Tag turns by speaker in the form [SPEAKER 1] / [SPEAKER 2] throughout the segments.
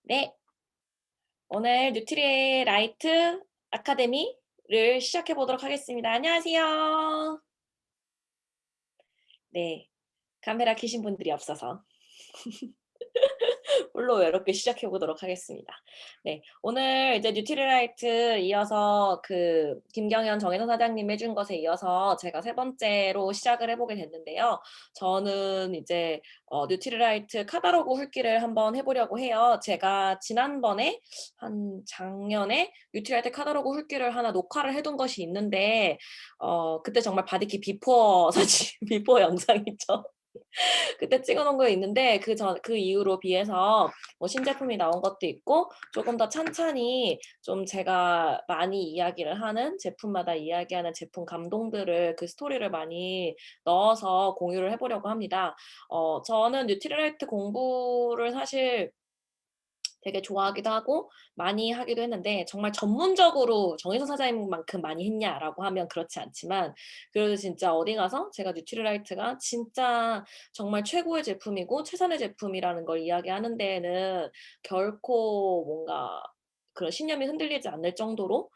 [SPEAKER 1] 네, 오늘 뉴트리라이트 아카데미를 시작해 보도록 하겠습니다. 안녕하세요. 네, 카메라 켜신 분들이 없어서 홀로 외롭게 시작해 보도록 하겠습니다. 네, 오늘 이제 뉴트리라이트 이어서 그 김경현 정혜선 사장님 해준 것에 이어서 제가 세 번째로 시작을 해보게 됐는데요. 저는 이제 뉴트리라이트 카다로그 훑기를 한번 해보려고 해요. 제가 지난번에 한 작년에 뉴트리라이트 카다로그 훑기를 하나 녹화를 해둔 것이 있는데 그때 정말 바디키 비포 사진 비포 영상 있죠. 그때 찍어 놓은 거 있는데 그 이후로 비해서 뭐 신제품이 나온 것도 있고 조금 더 찬찬히 좀 제가 많이 이야기를 하는 제품마다 이야기하는 제품 감동들을 그 스토리를 많이 넣어서 공유를 해 보려고 합니다. 저는 뉴트리라이트 공부를 사실 되게 좋아하기도 하고 많이 하기도 했는데 정말 전문적으로 정혜선 사장님만큼 많이 했냐라고 하면 그렇지 않지만 그래도 진짜 어디 가서 제가 뉴트리라이트가 진짜 정말 최고의 제품이고 최선의 제품이라는 걸 이야기하는 데에는 결코 뭔가 그런 신념이 흔들리지 않을 정도로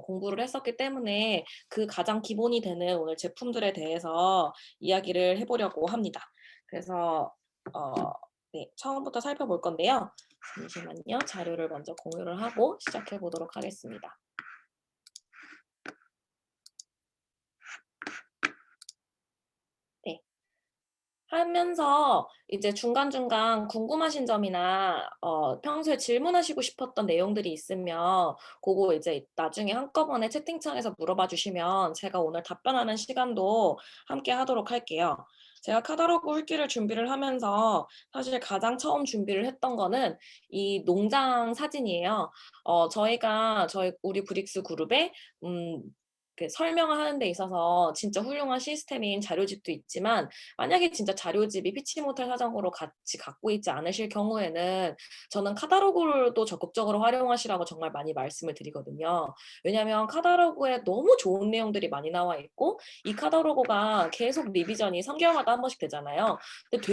[SPEAKER 1] 공부를 했었기 때문에 그 가장 기본이 되는 오늘 제품들에 대해서 이야기를 해 보려고 합니다. 그래서 어 네, 처음부터 살펴볼 건데요. 잠시만요. 자료를 먼저 공유를 하고 시작해 보도록 하겠습니다. 네. 하면서 이제 중간중간 궁금하신 점이나 평소에 질문하시고 싶었던 내용들이 있으면 그거 이제 나중에 한꺼번에 채팅창에서 물어봐 주시면 제가 오늘 답변하는 시간도 함께 하도록 할게요. 제가 카다로그 훑기를 준비를 하면서 사실 가장 처음 준비를 했던 거는 이 농장 사진이에요. 저희 우리 브릭스 그룹에 음 설명을 하는 데 있어서 진짜 훌륭한 시스템인 자료집도 있지만 만약에 진짜 자료집이 피치 못할 사정으로 같이 갖고 있지 않으실 경우에는 저는 카다로그도 적극적으로 활용하시라고 정말 많이 말씀을 드리거든요. 왜냐하면 카다로그에 너무 좋은 내용들이 많이 나와 있고 이 카다로그가 계속 리비전이 3개월마다 한 번씩 되잖아요. 근데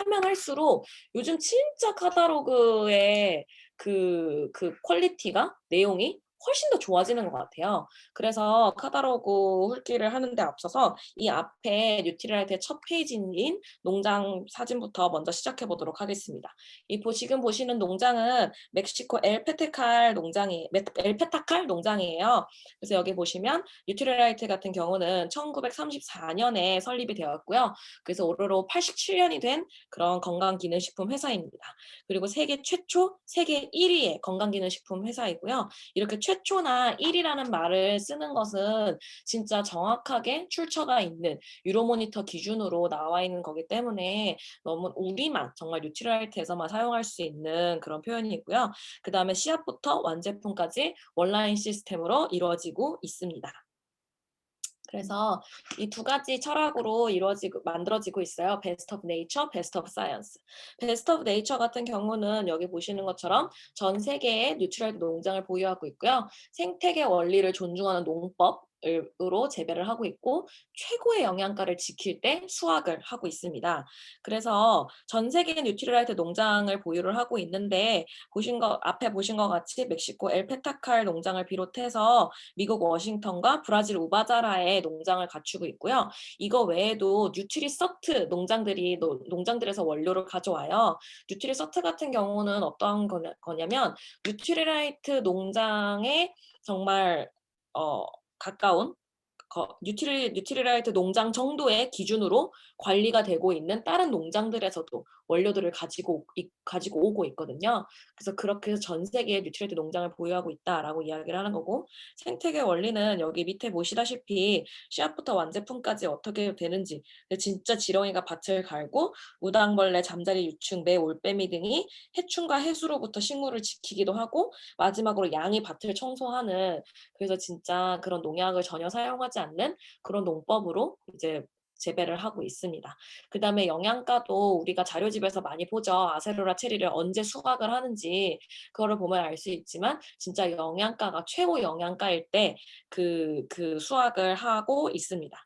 [SPEAKER 1] 하면 할수록 요즘 진짜 카다로그의 그 퀄리티가 내용이 훨씬 더 좋아지는 것 같아요. 그래서 카다로그 훑기를 하는 데 앞서서 이 앞에 뉴트리라이트의 첫 페이지인 농장 사진부터 먼저 시작해 보도록 하겠습니다. 지금 보시는 농장은 멕시코 엘페타칼 농장이에요. 그래서 여기 보시면 뉴트리라이트 같은 경우는 1934년에 설립이 되었고요. 그래서 올해로 87년이 된 그런 건강기능식품 회사입니다. 그리고 세계 1위의 건강기능식품 회사이고요. 이렇게 최초나 1위라는 말을 쓰는 것은 진짜 정확하게 출처가 있는 유로모니터 기준으로 나와 있는 거기 때문에 너무 우리만 정말 뉴트리라이트에서만 사용할 수 있는 그런 표현이고요. 그 다음에 시합부터 완제품까지 원라인 시스템으로 이루어지고 있습니다. 그래서 이 두 가지 철학으로 만들어지고 있어요. 베스트 오브 네이처, 베스트 오브 사이언스. 베스트 오브 네이처 같은 경우는 여기 보시는 것처럼 전 세계의 뉴트럴 농장을 보유하고 있고요. 생태계 원리를 존중하는 농법으로 재배를 하고 있고 최고의 영양가를 지킬 때 수확을 하고 있습니다. 그래서 전 세계 뉴트리라이트 농장을 보유를 하고 있는데 앞에 보신 것 같이 멕시코 엘페타칼 농장을 비롯해서 미국 워싱턴과 브라질 우바자라의 농장을 갖추고 있고요. 이거 외에도 뉴트리서트 농장들에서 원료를 가져와요. 뉴트리서트 같은 경우는 어떤 거냐면 뉴트리라이트 농장에 정말 가까운 뉴트리라이트 농장 정도의 기준으로 관리가 되고 있는 다른 농장들에서도 원료들을 가지고 오고 있거든요. 그래서 그렇게 해서 전 세계에 뉴트리라이트 농장을 보유하고 있다라고 이야기를 하는 거고 생태계 원리는 여기 밑에 보시다시피 씨앗부터 완제품까지 어떻게 되는지 진짜 지렁이가 밭을 갈고 무당벌레, 잠자리 유충, 매, 올빼미 등이 해충과 해수로부터 식물을 지키기도 하고 마지막으로 양이 밭을 청소하는 그래서 진짜 그런 농약을 전혀 사용하지 않는 그런 농법으로 이제 재배를 하고 있습니다. 그다음에 영양가도 우리가 자료집에서 많이 보죠. 아세로라 체리를 언제 수확을 하는지 그거를 보면 알 수 있지만 진짜 영양가가 최고 영양가일 때 그 수확을 하고 있습니다.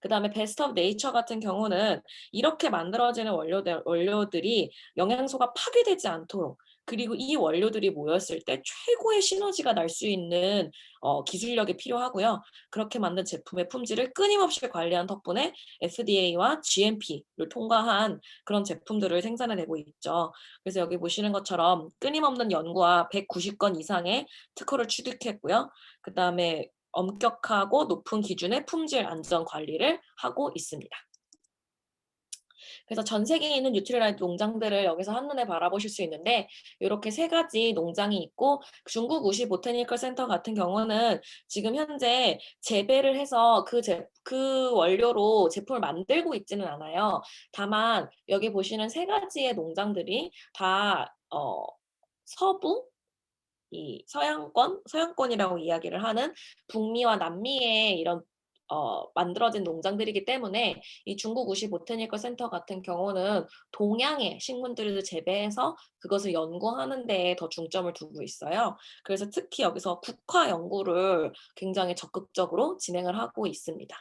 [SPEAKER 1] 그다음에 베스트 오브 네이처 같은 경우는 이렇게 만들어지는 원료들이 영양소가 파괴되지 않도록 그리고 이 원료들이 모였을 때 최고의 시너지가 날 수 있는 기술력이 필요하고요. 그렇게 만든 제품의 품질을 끊임없이 관리한 덕분에 FDA와 GMP를 통과한 그런 제품들을 생산해내고 있죠. 그래서 여기 보시는 것처럼 끊임없는 연구와 190건 이상의 특허를 취득했고요. 그다음에 엄격하고 높은 기준의 품질 안전 관리를 하고 있습니다. 그래서 전 세계에 있는 뉴트리라이트 농장들을 여기서 한눈에 바라보실 수 있는데 이렇게 세 가지 농장이 있고 중국 우시 보테니컬 센터 같은 경우는 지금 현재 재배를 해서 그 원료로 제품을 만들고 있지는 않아요. 다만 여기 보시는 세 가지의 농장들이 다 서부 이 서양권이라고 이야기를 하는 북미와 남미의 이런 만들어진 농장들이기 때문에 이 중국 우시 보테니컬 센터 같은 경우는 동양의 식물들을 재배해서 그것을 연구하는 데에 더 중점을 두고 있어요. 그래서 특히 여기서 국화 연구를 굉장히 적극적으로 진행을 하고 있습니다.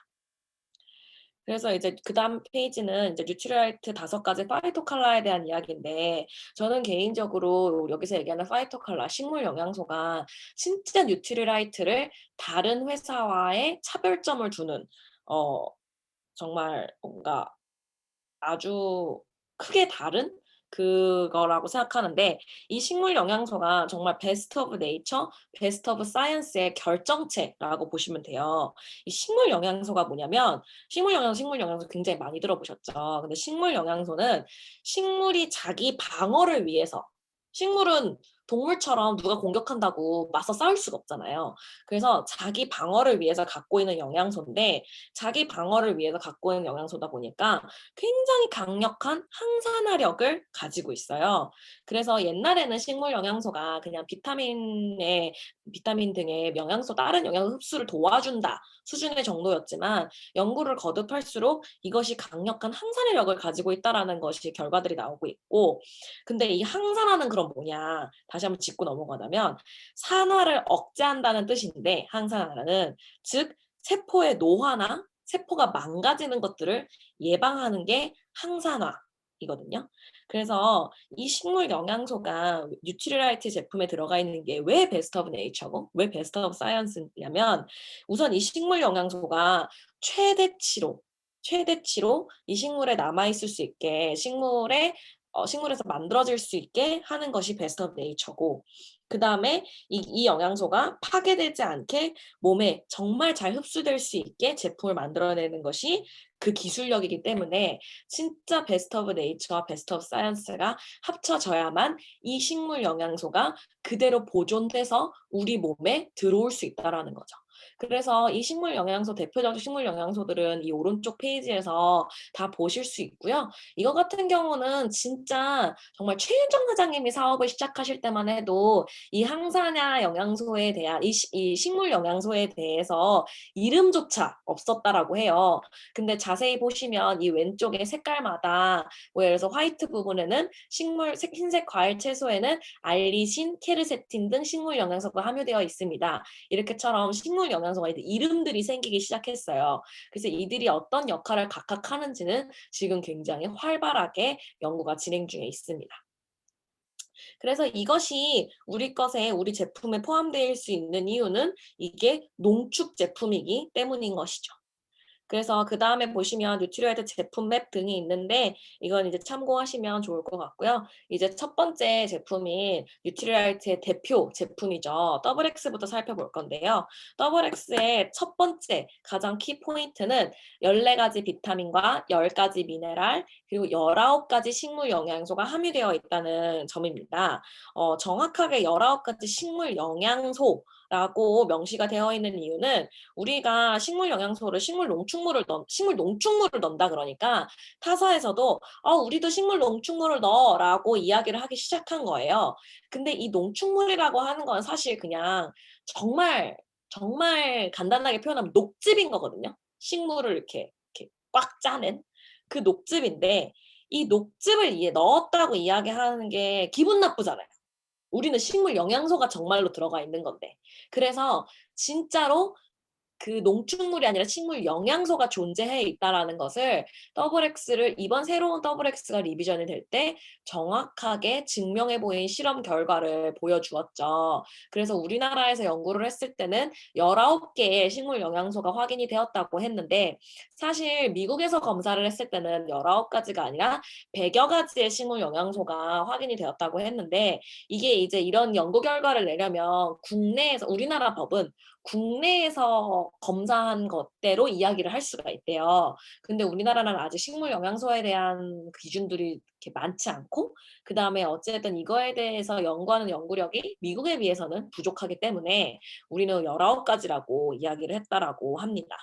[SPEAKER 1] 그래서 이제 그다음 페이지는 이제 뉴트리라이트 5가지 파이토칼라에 대한 이야기인데 저는 개인적으로 여기서 얘기하는 파이토칼라 식물 영양소가 진짜 뉴트리라이트를 다른 회사와의 차별점을 두는 어 정말 뭔가 아주 크게 다른 그거라고 생각하는데 이 식물 영양소가 정말 베스트 오브 네이처, 베스트 오브 사이언스의 결정체라고 보시면 돼요. 이 식물 영양소가 뭐냐면 식물 영양소 굉장히 많이 들어보셨죠. 근데 식물 영양소는 식물이 자기 방어를 위해서 식물은 동물처럼 누가 공격한다고 맞서 싸울 수가 없잖아요. 그래서 자기 방어를 위해서 갖고 있는 영양소인데 자기 방어를 위해서 갖고 있는 영양소다 보니까 굉장히 강력한 항산화력을 가지고 있어요. 그래서 옛날에는 식물 영양소가 그냥 비타민 등의 영양소 다른 영양소 흡수를 도와준다 수준의 정도였지만 연구를 거듭할수록 이것이 강력한 항산화력을 가지고 있다라는 것이 결과들이 나오고 있고 근데 이 항산화는 그럼 뭐냐 다시 한번 짚고 넘어가자면 산화를 억제한다는 뜻인데 항산화는 즉 세포의 노화나 세포가 망가지는 것들을 예방하는 게 항산화이거든요. 그래서 이 식물 영양소가 뉴트리라이트 제품에 들어가 있는 게 왜 베스트 오브 네이처고 왜 베스트 오브 사이언스냐면 우선 이 식물 영양소가 최대치로 이 식물에 남아 있을 수 있게 식물에서 만들어질 수 있게 하는 것이 베스트 오브 네이처고 그다음에 이 영양소가 파괴되지 않게 몸에 정말 잘 흡수될 수 있게 제품을 만들어내는 것이 그 기술력이기 때문에 진짜 베스트 오브 네이처와 베스트 오브 사이언스가 합쳐져야만 이 식물 영양소가 그대로 보존돼서 우리 몸에 들어올 수 있다라는 거죠. 그래서 이 대표적인 식물 영양소들은 이 오른쪽 페이지에서 다 보실 수 있고요. 이거 같은 경우는 진짜 정말 최윤정 사장님이 사업을 시작하실 때만 해도 이 항산화 영양소에 대한 이 식물 영양소에 대해서 이름조차 없었다라고 해요. 근데 자세히 보시면 이 왼쪽에 색깔마다 뭐 예를 들어서 화이트 부분에는 흰색 과일 채소에는 알리신, 케르세틴 등 식물 영양소가 함유되어 있습니다. 이렇게처럼 식물 영양소가 이름들이 생기기 시작했어요. 그래서 이들이 어떤 역할을 각각 하는지는 지금 굉장히 활발하게 연구가 진행 중에 있습니다. 그래서 이것이 우리 제품에 포함될 수 있는 이유는 이게 농축 제품이기 때문인 것이죠. 그래서 그다음에 보시면 뉴트리라이트 제품 맵 등이 있는데 이건 이제 참고하시면 좋을 것 같고요. 이제 첫 번째 제품인 뉴트리라이트의 대표 제품이죠. XX부터 살펴볼 건데요. XX의 첫 번째 가장 키 포인트는 14가지 비타민과 10가지 미네랄 그리고 19가지 식물 영양소가 함유되어 있다는 점입니다. 정확하게 19가지 식물 영양소라고 명시가 되어 있는 이유는 우리가 식물 농축물을 넣는다 그러니까 타사에서도 우리도 식물 농축물을 넣어라고 이야기를 하기 시작한 거예요. 근데 이 농축물이라고 하는 건 사실 그냥 정말 간단하게 표현하면 녹즙인 거거든요. 식물을 이렇게 꽉 짜낸 그 녹즙인데 이 녹즙을 넣었다고 이야기하는 게 기분 나쁘잖아요. 우리는 식물 영양소가 정말로 들어가 있는 건데. 그래서 진짜로 그 농축물이 아니라 식물 영양소가 존재해 있다라는 것을 더블엑스를 이번 새로운 더블엑스가 리비전이 될 때 정확하게 증명해 보인 실험 결과를 보여주었죠. 그래서 우리나라에서 연구를 했을 때는 19개의 식물 영양소가 확인이 되었다고 했는데 사실 미국에서 검사를 했을 때는 19가지가 아니라 100여 가지의 식물 영양소가 확인이 되었다고 했는데 이게 이제 이런 연구 결과를 내려면 국내에서 우리나라 법은 국내에서 검사한 것대로 이야기를 할 수가 있대요. 근데 우리나라는 아직 식물 영양소에 대한 기준들이 이렇게 많지 않고 그다음에 어쨌든 이거에 대해서 연구하는 연구력이 미국에 비해서는 부족하기 때문에 우리는 19가지라고 이야기를 했다라고 합니다.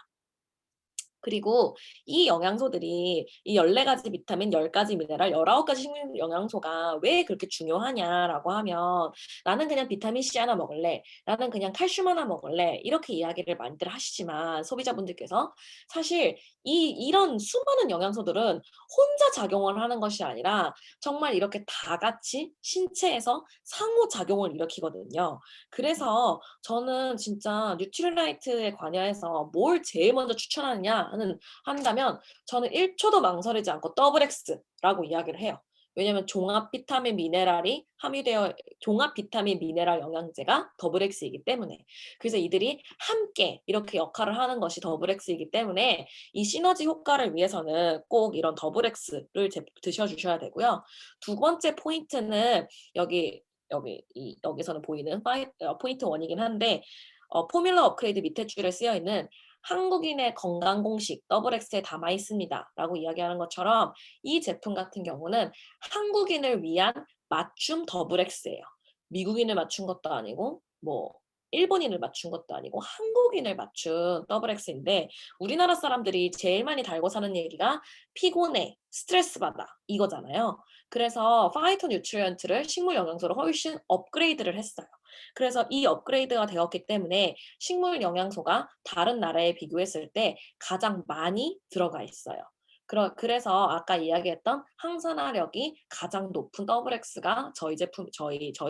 [SPEAKER 1] 그리고 이 영양소들이 이 14가지 비타민, 10가지 미네랄, 19가지 식물 영양소가 왜 그렇게 중요하냐라고 하면 "나는 그냥 비타민 C 하나 먹을래. 나는 그냥 칼슘 하나 먹을래." 이렇게 이야기를 많이들 하시지만 소비자분들께서 사실 이런 수많은 영양소들은 혼자 작용을 하는 것이 아니라 정말 이렇게 다 같이 신체에서 상호작용을 일으키거든요. 그래서 저는 진짜 뉴트리라이트에 관여해서 뭘 제일 먼저 추천하느냐 한다면 저는 1 초도 망설이지 않고 더블 X라고 이야기를 해요. 왜냐하면 종합 비타민 미네랄 영양제가 더블 X이기 때문에. 그래서 이들이 함께 이렇게 역할을 하는 것이 더블 X이기 때문에 이 시너지 효과를 위해서는 꼭 이런 더블 X를 드셔 주셔야 되고요. 두 번째 포인트는 여기서는 보이는 포인트 1이긴 한데 포뮬러 업그레이드 밑에 줄에 쓰여 있는 "한국인의 건강 공식 더블 X에 담아 있습니다."라고 이야기하는 것처럼 이 제품 같은 경우는 한국인을 위한 맞춤 더블 X예요. 미국인을 맞춘 것도 아니고 뭐 일본인을 맞춘 것도 아니고 한국인을 맞춘 더블 X인데 우리나라 사람들이 제일 많이 달고 사는 얘기가 "피곤해. 스트레스 받아." 이거잖아요. 그래서 파이토 뉴트리언트를 식물 영양소로 훨씬 업그레이드를 했어요. 그래서 이 업그레이드가 되었기 때문에 식물 영양소가 다른 나라에 비교했을 때 가장 많이 들어가 있어요. 그래서 아까 이야기했던 항산화력이 가장 높은 더블 X가 저희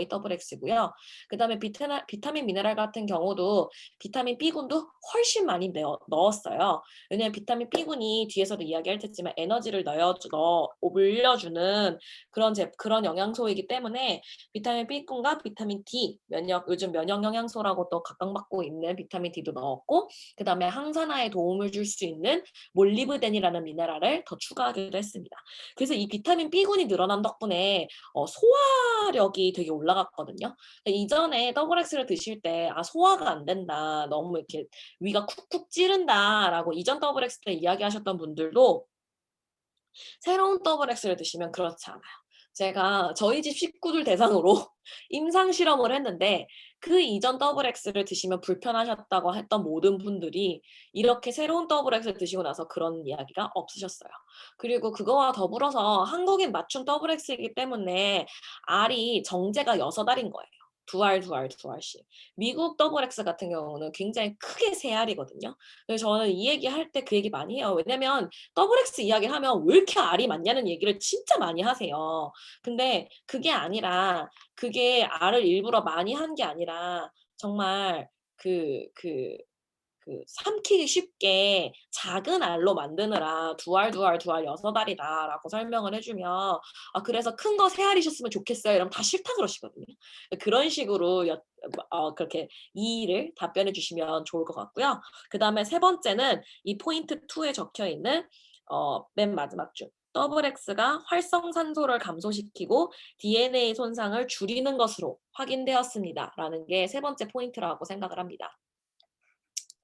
[SPEAKER 1] 더블 X고요. 그다음에 비타민 미네랄 같은 경우도 비타민 B군도 훨씬 많이 넣었어요. 왜냐하면 비타민 B군이 뒤에서도 이야기할 테지만 에너지를 올려주는 그런 영양소이기 때문에 비타민 B군과 비타민 D, 요즘 면역 영양소라고 또 각광받고 있는 비타민 D도 넣었고 그다음에 항산화에 도움을 줄 수 있는 몰리브덴이라는 미네랄을 더 추가하기도 했습니다. 그래서 이 비타민 B군이 늘어난 덕분에 소화력이 되게 올라갔거든요. 이전에 더블 X를 드실 때 '아 소화가 안 된다. 너무 이렇게 위가 쿡쿡 찌른다.'라고 이전 더블 X 때 이야기하셨던 분들도 새로운 더블 X를 드시면 그렇지 않아요. 제가 저희 집 식구들 대상으로 임상 실험을 했는데 그 이전 더블 X를 드시면 불편하셨다고 했던 모든 분들이 이렇게 새로운 더블 X를 드시고 나서 그런 이야기가 없으셨어요. 그리고 그거와 더불어서 한국인 맞춤 더블 X이기 때문에 알이 정제가 6알인 거예요. 2알, 2알, 2알씩. 미국 더블 X 같은 경우는 굉장히 크게 3알이거든요. 그래서 저는 이 얘기할 때 그 얘기 많이 해요. 왜냐면 더블 X 이야기하면 "왜 이렇게 알이 많냐."는 얘기를 진짜 많이 하세요. 근데 그게 알을 일부러 많이 한 게 아니라 정말 삼키기 쉽게 작은 알로 만드느라 "두 알, 두 알, 두 알, 6알이다."라고 설명을 해 주면 "아 그래서 큰 거 3알이셨으면 좋겠어요." 이러면 다 싫다 그러시거든요. 그런 식으로 그렇게 이의를 답변해 주시면 좋을 것 같고요. 그다음에 세 번째는 이 포인트 2에 적혀 있는 맨 마지막 줄 "더블 X가 활성산소를 감소시키고 DNA 손상을 줄이는 것으로 확인되었습니다."라는 게 세 번째 포인트라고 생각을 합니다.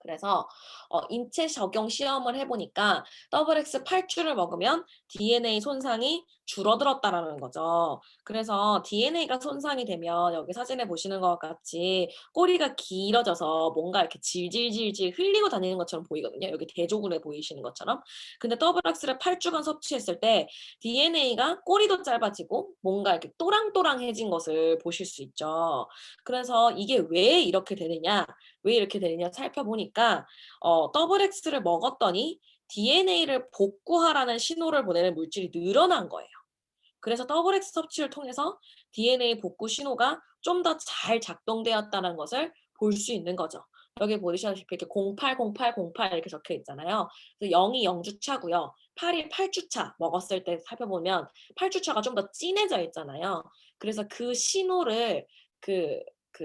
[SPEAKER 1] 그래서 인체 적용 시험을 해 보니까 더블 X 8주를 먹으면 DNA 손상이 줄어들었다라는 거죠. 그래서 DNA가 손상이 되면 여기 사진에 보시는 것과 같이 꼬리가 길어져서 뭔가 이렇게 질질질질 흘리고 다니는 것처럼 보이거든요. 여기 대조군에 보이시는 것처럼. 근데 더블 X를 8주간 섭취했을 때 DNA가 꼬리도 짧아지고 뭔가 이렇게 또랑또랑해진 것을 보실 수 있죠. 그래서 이게 왜 이렇게 되느냐 살펴보니까 더블 X를 먹었더니 DNA를 복구하라는 신호를 보내는 물질이 늘어난 거예요. 그래서 더블 X 섭취를 통해서 DNA 복구 신호가 좀 더 잘 작동되었다는 것을 볼 수 있는 거죠. 여기 보시다시피 이렇게 08, 08, 08 이렇게 적혀 있잖아요. 그래서 0이 0주차고요. 8이 8주차 먹었을 때 살펴보면 8주차가 좀 더 진해져 있잖아요. 그래서 그 신호를 그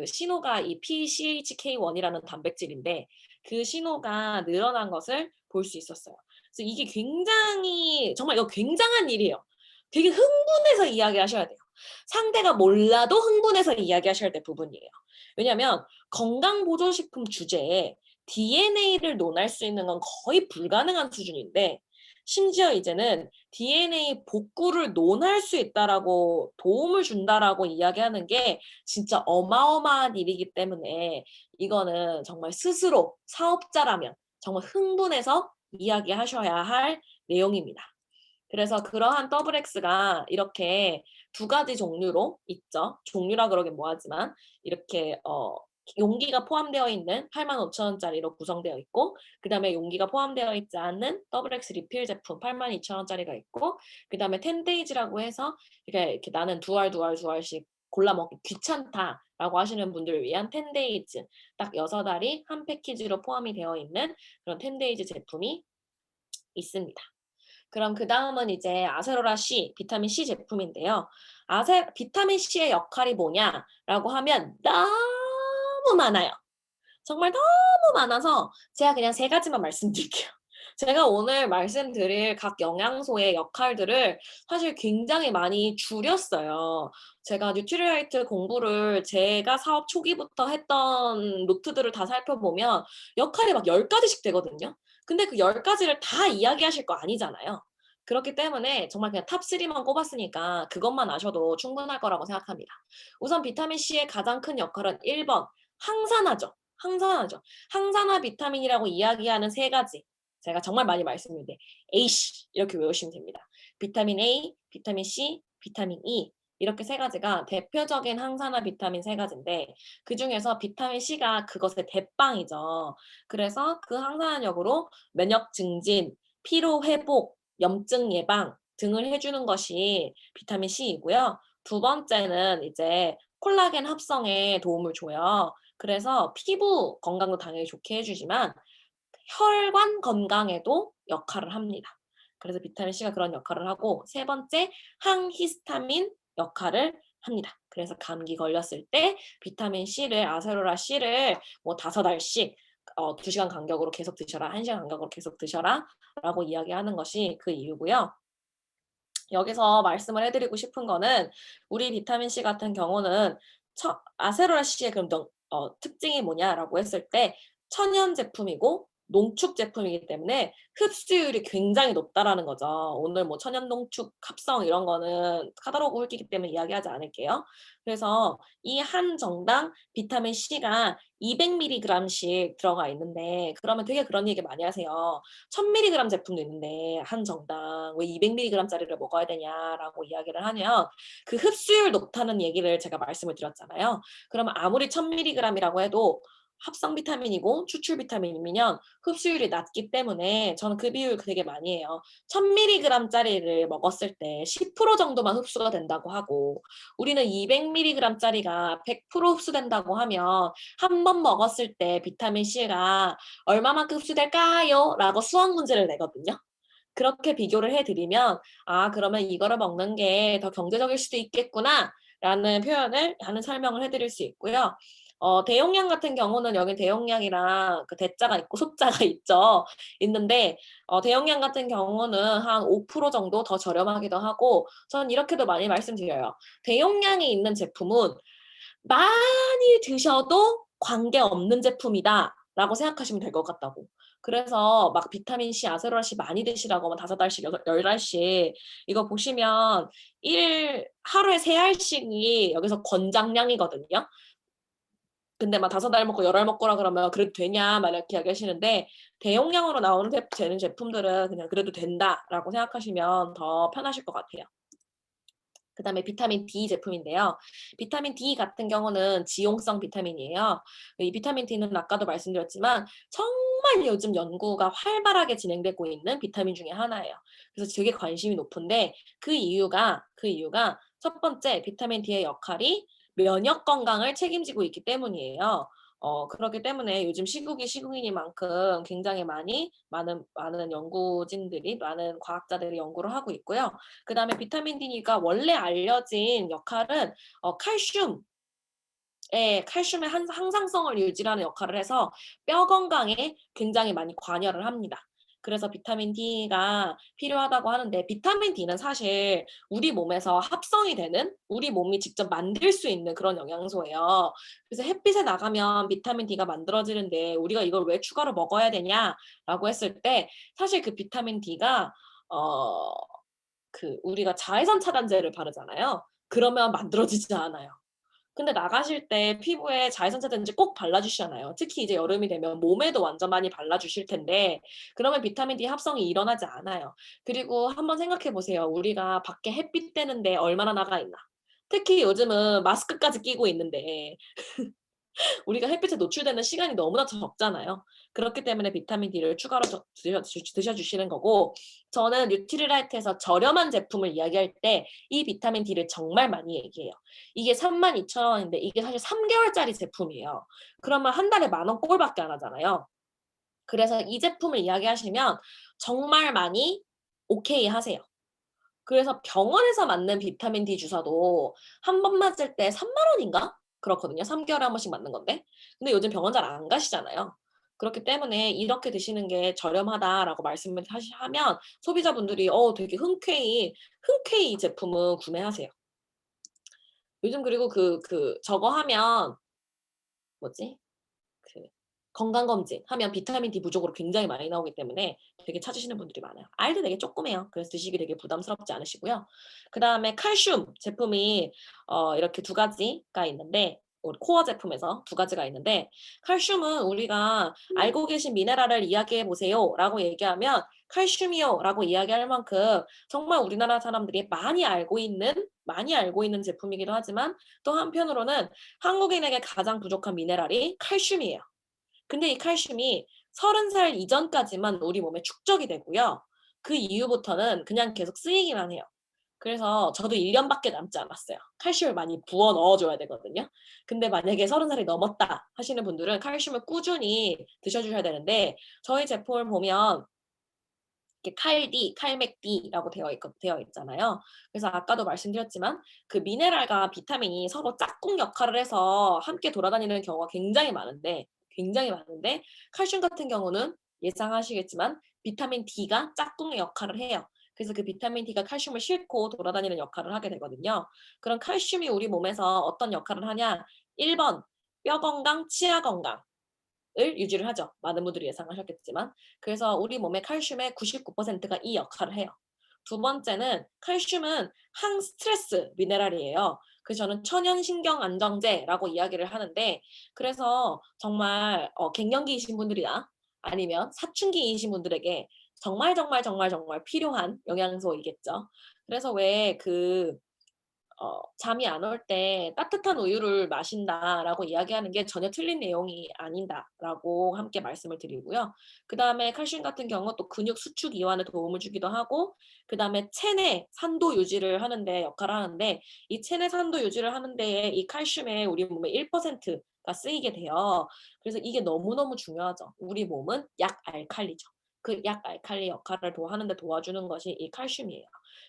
[SPEAKER 1] 신호가 이 PCHK1이라는 단백질인데 그 신호가 늘어난 것을 볼 수 있었어요. 그래서 이게 굉장히 정말 이거 굉장한 일이에요. 되게 흥분해서 이야기하셔야 돼요. 상대가 몰라도 흥분해서 이야기하셔야 될 부분이에요. 왜냐하면 건강보조식품 주제에 DNA를 논할 수 있는 건 거의 불가능한 수준인데 심지어 이제는 DNA 복구를 논할 수 있다라고 도움을 준다라고 이야기하는 게 진짜 어마어마한 일이기 때문에 이거는 정말 스스로 사업자라면 정말 흥분해서 이야기하셔야 할 내용입니다. 그래서 그러한 더블 X가 이렇게 두 가지 종류로 있죠. 종류라 그러긴 뭐하지만 이렇게 용기가 포함되어 있는 85,000원짜리로 구성되어 있고 그다음에 용기가 포함되어 있지 않은 더블 X 리필 제품 82,000원짜리가 있고 그다음에 10데이즈라고 해서 이렇게 나는 두 알 씩 골라 먹기 귀찮다라고 하시는 분들을 위한 10데이즈 딱 6알이 한 패키지로 포함이 되어 있는 그런 10데이즈 제품이 있습니다. 그럼 그다음은 이제 아세로라 C, 비타민 C 제품인데요. 비타민 C의 역할이 뭐냐라고 하면 너무 많아요. 정말 너무 많아서 제가 그냥 세 가지만 말씀드릴게요. 제가 오늘 말씀드릴 각 영양소의 역할들을 사실 굉장히 많이 줄였어요. 제가 뉴트리라이트 공부를 제가 사업 초기부터 했던 노트들을 다 살펴보면 역할이 막 10가지씩 되거든요. 근데 그 10가지를 다 이야기하실 거 아니잖아요. 그렇기 때문에 정말 그냥 탑3만 꼽았으니까 그것만 아셔도 충분할 거라고 생각합니다. 우선 비타민 C의 가장 큰 역할은 1번 항산화죠. 항산화죠. 항산화 비타민이라고 이야기하는 세 가지. 제가 정말 많이 말씀드렸는데 AC 이렇게 외우시면 됩니다. 비타민 A, 비타민 C, 비타민 E 이렇게 세 가지가 대표적인 항산화 비타민 세 가지인데 그중에서 비타민 C가 그것의 대빵이죠. 그래서 그 항산화력으로 면역 증진, 피로 회복, 염증 예방 등을 해주는 것이 비타민 C이고요. 두 번째는 이제 콜라겐 합성에 도움을 줘요. 그래서 피부 건강도 당연히 좋게 해주지만 혈관 건강에도 역할을 합니다. 그래서 비타민 C가 그런 역할을 하고 세 번째 항히스타민 역할을 합니다. 그래서 감기 걸렸을 때 비타민 C를 아세로라 C를 뭐 5알씩 2시간 간격으로 계속 드셔라, 1시간 간격으로 계속 드셔라 라고 이야기하는 것이 그 이유고요. 여기서 말씀을 해드리고 싶은 거는 우리 비타민 C 같은 경우는 아세로라 C의 그럼 특징이 뭐냐라고 했을 때 천연 제품이고 농축 제품이기 때문에 흡수율이 굉장히 높다라는 거죠. 오늘 뭐 천연 농축 합성 이런 거는 카다로그 훑기기 때문에 이야기하지 않을게요. 그래서 이 한 정당 비타민 C가 200mg씩 들어가 있는데 그러면 되게 그런 얘기 많이 하세요. 1000mg 제품도 있는데 한 정당 왜 200mg짜리를 먹어야 되냐라고 이야기를 하면 그 흡수율 높다는 얘기를 제가 말씀을 드렸잖아요. 그러면 아무리 1000mg이라고 해도 합성 비타민이고 추출 비타민이면 흡수율이 낮기 때문에 저는 그 비율 되게 많이 해요. 1000mg짜리를 먹었을 때 10% 정도만 흡수가 된다고 하고 우리는 200mg짜리가 100% 흡수된다고 하면 한 번 먹었을 때 비타민 C가 얼마만큼 흡수될까요? 라고 수학 문제를 내거든요. 그렇게 비교를 해드리면 아 그러면 이거를 먹는 게 더 경제적일 수도 있겠구나 라는 표현을 하는 설명을 해드릴 수 있고요. 대용량 같은 경우는 여기 대용량이랑 그 대자가 있고 소자가 있죠. 있는데 대용량 같은 경우는 한 5% 정도 더 저렴하기도 하고 저는 이렇게도 많이 말씀드려요. 대용량이 있는 제품은 많이 드셔도 관계없는 제품이다 라고 생각하시면 될 것 같다고. 그래서 막 비타민 C, 아세로라C 많이 드시라고 하면 5알씩, 10알씩 이거 보시면 하루에 3알씩이 여기서 권장량이거든요. 근데 막 5알 먹고 10알 먹거라 그러면 그래도 되냐 막 이렇게 이야기하시는데 대용량으로 나오는 되는 제품들은 그냥 그래도 된다라고 생각하시면 더 편하실 것 같아요. 그다음에 비타민 D 제품인데요. 비타민 D 같은 경우는 지용성 비타민이에요. 이 비타민 D는 아까도 말씀드렸지만 정말 요즘 연구가 활발하게 진행되고 있는 비타민 중에 하나예요. 그래서 되게 관심이 높은데 그 이유가 첫 번째 비타민 D의 역할이 면역 건강을 책임지고 있기 때문이에요. 그렇기 때문에 요즘 시국이 시국이니만큼 굉장히 많은 연구진들이 많은 과학자들이 연구를 하고 있고요. 그다음에 비타민 D가 원래 알려진 역할은 칼슘의 항상성을 유지하는 역할을 해서 뼈 건강에 굉장히 많이 관여를 합니다. 그래서 비타민 D가 필요하다고 하는데 비타민 D는 사실 우리 몸에서 합성이 되는 우리 몸이 직접 만들 수 있는 그런 영양소예요. 그래서 햇빛에 나가면 비타민 D가 만들어지는데 우리가 이걸 왜 추가로 먹어야 되냐라고 했을 때 사실 그 비타민 D가 어 우리가 자외선 차단제를 바르잖아요. 그러면 만들어지지 않아요. 근데 나가실 때 피부에 자외선 차단제 꼭 발라주시잖아요. 특히 이제 여름이 되면 몸에도 완전 많이 발라주실 텐데 그러면 비타민 D 합성이 일어나지 않아요. 그리고 한번 생각해 보세요. 우리가 밖에 햇빛 쬐는데 얼마나 나가 있나. 특히 요즘은 마스크까지 끼고 있는데 우리가 햇빛에 노출되는 시간이 너무나 적잖아요. 그렇기 때문에 비타민 D를 추가로 드셔주시는 거고 저는 뉴트리라이트에서 저렴한 제품을 이야기할 때 이 비타민 D를 정말 많이 얘기해요. 이게 32,000원인데 이게 사실 3개월짜리 제품이에요. 그러면 한 달에 10,000원 꼴밖에 안 하잖아요. 그래서 이 제품을 이야기하시면 정말 많이 오케이 하세요. 그래서 병원에서 맞는 비타민 D 주사도 한 번 맞을 때 30,000원인가? 그렇거든요. 3개월에 한 번씩 맞는 건데. 근데 요즘 병원 잘 안 가시잖아요. 그렇기 때문에 "이렇게 드시는 게 저렴하다."라고 말씀을 하면 소비자분들이 되게 흔쾌히 이 제품은 구매하세요. 요즘 그리고 저거 하면 뭐지? 그 건강검진 하면 비타민 D 부족으로 굉장히 많이 나오기 때문에 되게 찾으시는 분들이 많아요. 알도 되게 조그매요. 그래서 드시기 되게 부담스럽지 않으시고요. 그다음에 칼슘 제품이 이렇게 두 가지가 있는데 우리 코어 제품에서 두 가지가 있는데 칼슘은 우리가 "알고 계신 미네랄을 이야기해 보세요."라고 얘기하면 "칼슘이요."라고 이야기할 만큼 정말 우리나라 사람들이 많이 알고 있는 제품이기도 하지만 또 한편으로는 한국인에게 가장 부족한 미네랄이 칼슘이에요. 근데 이 칼슘이 30살 이전까지만 우리 몸에 축적이 되고요. 그 이후부터는 그냥 계속 쓰이기만 해요. 그래서 저도 1 년밖에 남지 않았어요. 칼슘을 많이 부어 넣어 줘야 되거든요. 근데 만약에 30살이 넘었다 하시는 분들은 칼슘을 꾸준히 드셔 주셔야 되는데 저희 제품을 보면 이렇게 칼D, 칼맥D라고 되어 있잖아요. 그래서 아까도 말씀드렸지만 그 미네랄과 비타민이 서로 짝꿍 역할을 해서 함께 돌아다니는 경우가 굉장히 많은데 칼슘 같은 경우는 예상하시겠지만 비타민 D가 짝꿍의 역할을 해요. 그래서 그 비타민 D가 칼슘을 싣고 돌아다니는 역할을 하게 되거든요. 그럼 칼슘이 우리 몸에서 어떤 역할을 하냐? 1 번 뼈 건강, 치아 건강 을 유지를 하죠. 많은 분들이 예상하셨겠지만. 그래서 우리 몸의 칼슘의 99%가 이 역할을 해요. 두 번째는 칼슘은 항스트레스 미네랄이에요. 그래서 저는 천연신경 안정제라고 이야기를 하는데 그래서 정말 갱년기이신 분들이나 아니면 사춘기이신 분들에게 정말 필요한 영양소이겠죠. 그래서 왜 "잠이 안 올 때 따뜻한 우유를 마신다."라고 이야기하는 게 전혀 틀린 내용이 아니다."라고 함께 말씀을 드리고요. 그다음에 칼슘 같은 경우 또 근육 수축 이완에 도움을 주기도 하고 그다음에 체내 산도 유지를 하는 데 역할을 하는데 이 체내 산도 유지를 하는 데에 이 칼슘의 우리 몸의 1%가 쓰이게 돼요. 그래서 이게 너무너무 중요하죠. 우리 몸은 약알칼리죠. 그 약알칼리 역할을 하는 데 도와주는 것이 이 칼슘이에요.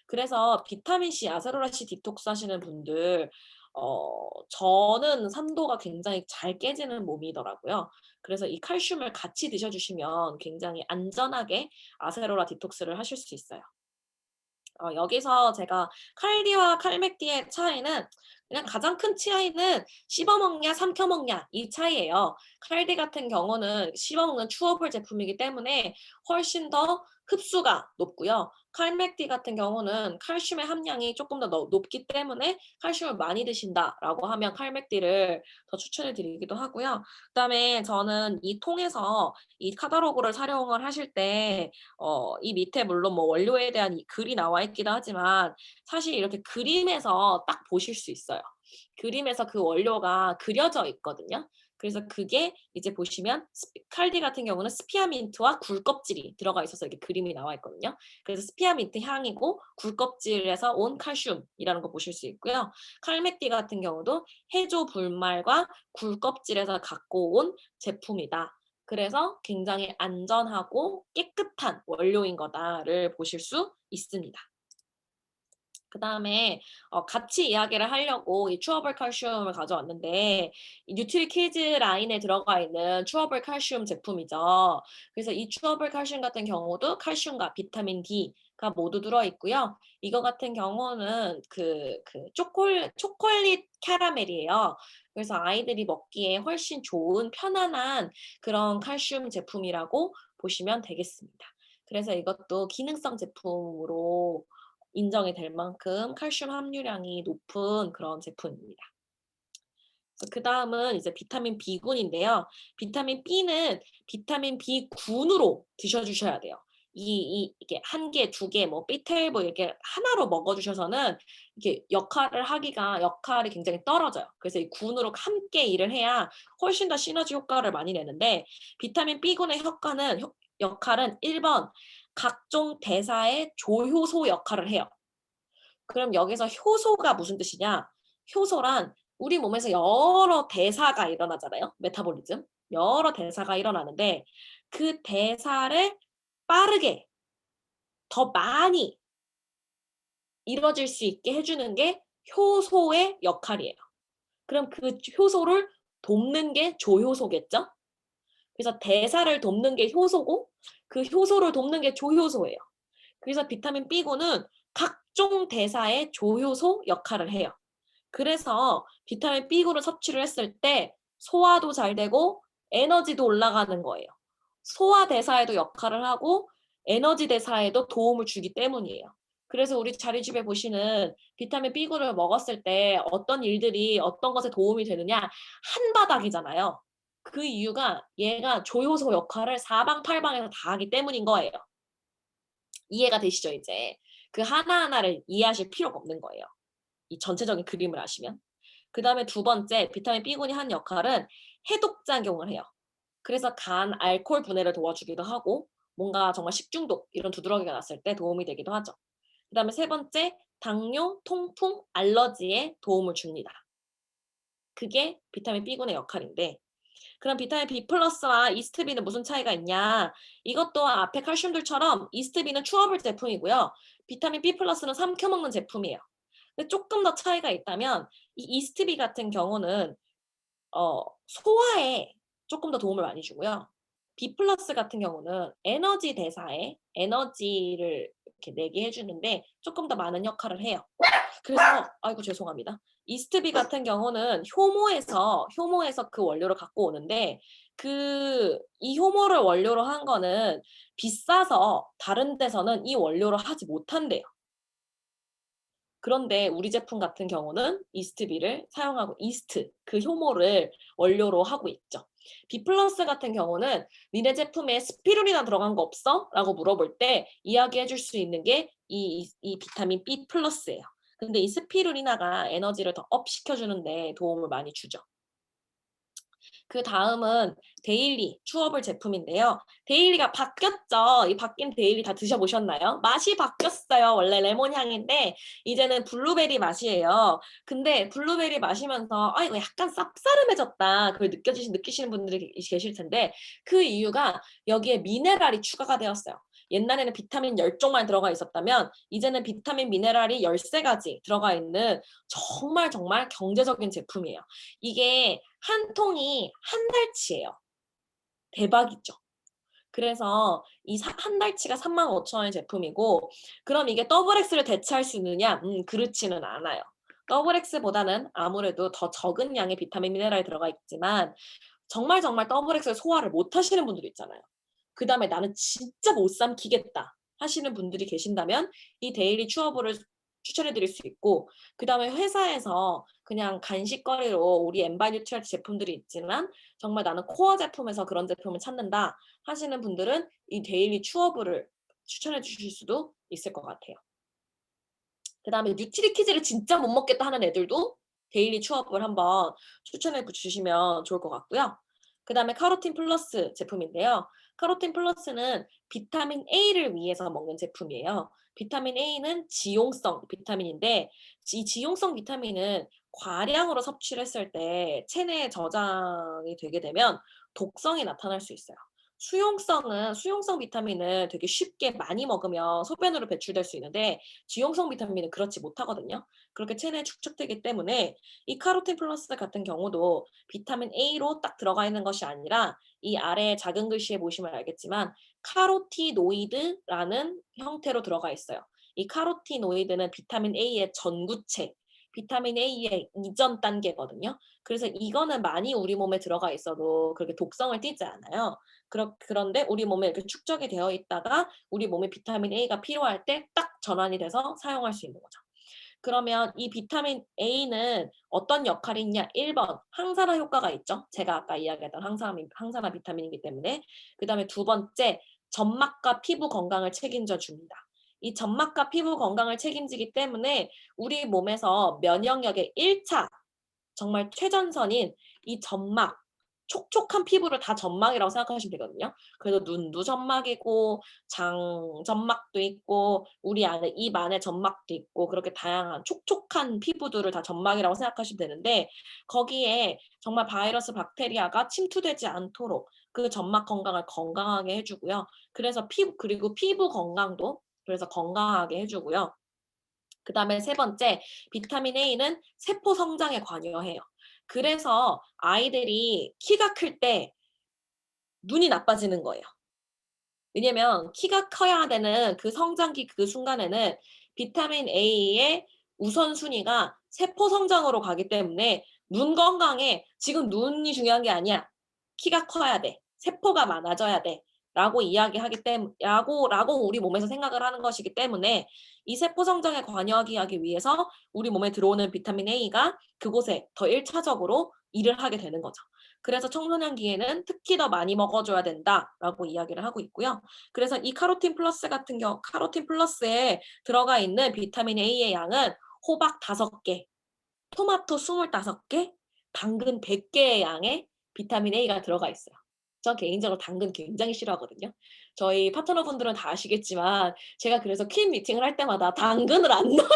[SPEAKER 1] 그래서 비타민 C, 아세로라씨 디톡스 하시는 분들 저는 산도가 굉장히 잘 깨지는 몸이더라고요. 그래서 이 칼슘을 같이 드셔 주시면 굉장히 안전하게 아세로라 디톡스를 하실 수 있어요. 여기서 제가 칼디와 칼맥디의 차이는 그냥 가장 큰 차이는 씹어 먹냐 삼켜 먹냐 이 차이예요. 칼디 같은 경우는 씹어 먹는 추어볼 제품이기 때문에 훨씬 더 흡수가 높고요. 칼맥디 같은 경우는 칼슘의 함량이 조금 더 높기 때문에 "칼슘을 많이 드신다."라고 하면 칼맥디를 더 추천을 드리기도 하고요. 그다음에 저는 이 통에서 이 카탈로그를 사용을 하실 때 이 밑에 물론 뭐 원료에 대한 이 글이 나와 있기도 하지만 사실 이렇게 그림에서 딱 보실 수 있어요. 그림에서 그 원료가 그려져 있거든요. 그래서 그게 이제 보시면 칼디 같은 경우는 스피아민트와 굴껍질이 들어가 있어서 이렇게 그림이 나와 있거든요. 그래서 스피아민트 향이고 굴껍질에서 온 칼슘이라는 거 보실 수 있고요. 칼메띠 같은 경우도 해조 불말과 굴껍질에서 갖고 온 제품이다. 그래서 굉장히 안전하고 깨끗한 원료인 거다를 보실 수 있습니다. 그다음에 같이 이야기를 하려고 이 추어블 칼슘을 가져왔는데 이 뉴트리 키즈 라인에 들어가 있는 추어블 칼슘 제품이죠. 그래서 이 추어블 칼슘 같은 경우도 칼슘과 비타민 D가 모두 들어 있고요. 이거 같은 경우는 초콜릿 캐러멜이에요. 그래서 아이들이 먹기에 훨씬 좋은 편안한 그런 칼슘 제품이라고 보시면 되겠습니다. 그래서 이것도 기능성 제품으로 인정이 될 만큼 칼슘 함유량이 높은 그런 제품입니다. 그다음은 이제 비타민 B군인데요. 비타민 B는 비타민 B군으로 드셔주셔야 돼요. 이게 한 개, 두 개, 뭐 B12 이렇게 하나로 먹어주셔서는 이게 역할이 굉장히 떨어져요. 그래서 이 군으로 함께 일을 해야 훨씬 더 시너지 효과를 많이 내는데 비타민 B군의 역할은 1번 각종 대사의 조효소 역할을 해요. 그럼 여기서 효소가 무슨 뜻이냐? 효소란 우리 몸에서 여러 대사가 일어나잖아요. 메타볼리즘. 여러 대사가 일어나는데 그 대사를 빠르게 더 많이 이루어질 수 있게 해주는 게 효소의 역할이에요. 그럼 그 효소를 돕는 게 조효소겠죠? 그래서 대사를 돕는 게 효소고 그 효소를 돕는 게 조효소예요. 그래서 비타민 B군은 각종 대사의 조효소 역할을 해요. 그래서 비타민 B군을 섭취를 했을 때 소화도 잘 되고 에너지도 올라가는 거예요. 소화 대사에도 역할을 하고 에너지 대사에도 도움을 주기 때문이에요. 그래서 우리 자리집에 보시는 비타민 B군을 먹었을 때 어떤 것에 도움이 되느냐? 한 바닥이잖아요. 그 이유가 얘가 조효소 역할을 사방팔방에서 다 하기 때문인 거예요. 이해가 되시죠, 이제? 그 하나하나를 이해하실 필요가 없는 거예요. 이 전체적인 그림을 아시면. 그다음에 두 번째, 비타민 B군이 하는 역할은 해독작용을 해요. 그래서 간 알코올 분해를 도와주기도 하고 뭔가 정말 식중독 이런 두드러기가 났을 때 도움이 되기도 하죠. 그다음에 세 번째, 당뇨, 통풍, 알러지에 도움을 줍니다. 그게 비타민 B군의 역할인데 그럼 비타민 B 플러스와 이스트비는 무슨 차이가 있냐? 이것도 앞에 칼슘들처럼 이스트비는 추어블 제품이고요. 비타민 B 플러스는 삼켜 먹는 제품이에요. 근데 조금 더 차이가 있다면 이 이스트비 같은 경우는 소화에 조금 더 도움을 많이 주고요. B 플러스 같은 경우는 에너지 대사에 에너지를 이렇게 내게 해주는데 조금 더 많은 역할을 해요. 그래서 아이고 죄송합니다. 이스트비 같은 경우는 효모에서 그 원료를 갖고 오는데 이 효모를 원료로 한 거는 비싸서 다른 데서는 이 원료로 하지 못한대요. 그런데 우리 제품 같은 경우는 이스트비를 사용하고 그 효모를 원료로 하고 있죠. B 플러스 같은 경우는 니네 제품에 스피루리나 들어간 거 없어? 라고 물어볼 때 이야기해 줄 수 있는 게 이 비타민 B 플러스예요. 근데 이 스피루리나가 에너지를 더 업 시켜주는데 도움을 많이 주죠. 그 다음은 데일리 추어블 제품인데요. 데일리가 바뀌었죠. 이 바뀐 데일리 다 드셔보셨나요? 맛이 바뀌었어요. 원래 레몬 향인데 이제는 블루베리 맛이에요. 근데 블루베리 마시면서 이거 약간 쌉싸름해졌다. 그걸 느끼시는 분들이 계실 텐데 그 이유가 여기에 미네랄이 추가가 되었어요. 옛날에는 비타민 10종만 들어가 있었다면 이제는 비타민 미네랄이 13가지 들어가 있는 정말 정말 경제적인 제품이에요. 이게 한 통이 한 달치예요. 대박이죠. 그래서 이 한 달치가 35,000원의 제품이고 그럼 이게 더블 X를 대체할 수 있느냐? 그렇지는 않아요. 더블 X보다는 아무래도 더 적은 양의 비타민 미네랄이 들어가 있지만 정말 정말 더블 X를 소화를 못 하시는 분들이 있잖아요. 그다음에 나는 진짜 못 삼키겠다 하시는 분들이 계신다면 이 데일리 추어블을 추천해 드릴 수 있고 그다음에 회사에서 그냥 간식거리로 우리 엔바이뉴트리얼 제품들이 있지만 정말 나는 코어 제품에서 그런 제품을 찾는다 하시는 분들은 이 데일리 추어블을 추천해 주실 수도 있을 것 같아요. 그다음에 뉴트리키즈를 진짜 못 먹겠다 하는 애들도 데일리 추업을 한번 추천해 주시면 좋을 것 같고요. 그다음에 카로틴 플러스 제품인데요. 카로틴 플러스는 비타민 A를 위해서 먹는 제품이에요. 비타민 A는 지용성 비타민인데 이 지용성 비타민은 과량으로 섭취를 했을 때 체내에 저장이 되게 되면 독성이 나타날 수 있어요. 수용성 비타민은 되게 쉽게 많이 먹으면 소변으로 배출될 수 있는데 지용성 비타민은 그렇지 못하거든요. 그렇게 체내에 축적되기 때문에 이 카로틴 플러스 같은 경우도 비타민 A로 딱 들어가 있는 것이 아니라 이 아래 작은 글씨에 보시면 알겠지만 카로티노이드라는 형태로 들어가 있어요. 이 카로티노이드는 비타민 A의 전구체, 비타민 A의 이전 단계거든요. 그래서 이거는 많이 우리 몸에 들어가 있어도 그렇게 독성을 띠지 않아요. 그런데 우리 몸에 이렇게 축적이 되어 있다가 우리 몸에 비타민 A가 필요할 때 딱 전환이 돼서 사용할 수 있는 거죠. 그러면 이 비타민 A는 어떤 역할이 있냐? 1번 항산화 효과가 있죠. 제가 아까 이야기했던 항산화 비타민이기 때문에. 그다음에 두 번째 점막과 피부 건강을 책임져 줍니다. 이 점막과 피부 건강을 책임지기 때문에 우리 몸에서 면역력의 1차 정말 최전선인 이 점막, 촉촉한 피부를 다 점막이라고 생각하시면 되거든요. 그래서 눈도 점막이고 장 점막도 있고 우리 안에 입 안에 점막도 있고 그렇게 다양한 촉촉한 피부들을 다 점막이라고 생각하시면 되는데 거기에 정말 바이러스 박테리아가 침투되지 않도록 그 점막 건강을 건강하게 해 주고요. 그래서 피부 건강도 그래서 건강하게 해 주고요. 그다음에 세 번째 비타민 A는 세포 성장에 관여해요. 그래서 아이들이 키가 클 때 눈이 나빠지는 거예요. 왜냐면 키가 커야 되는 그 성장기 그 순간에는 비타민 A의 우선순위가 세포 성장으로 가기 때문에 눈 건강에 지금 눈이 중요한 게 아니야. 키가 커야 돼. 세포가 많아져야 돼. 라고 이야기하기 때문에 라고 우리 몸에서 생각을 하는 것이기 때문에 이 세포 성장에 관여하기 위해서 우리 몸에 들어오는 비타민 A가 그곳에 더 1차적으로 일을 하게 되는 거죠. 그래서 청소년기에는 특히 더 많이 먹어줘야 된다라고 이야기를 하고 있고요. 그래서 이 카로틴 플러스에 들어가 있는 비타민 A의 양은 호박 5개, 토마토 25개, 당근 100개의 양의 비타민 A가 들어가 있어요. 저 개인적으로 당근 굉장히 싫어하거든요. 저희 파트너분들은 다 아시겠지만 제가 그래서 퀸 미팅을 할 때마다 당근을 안 넣어요.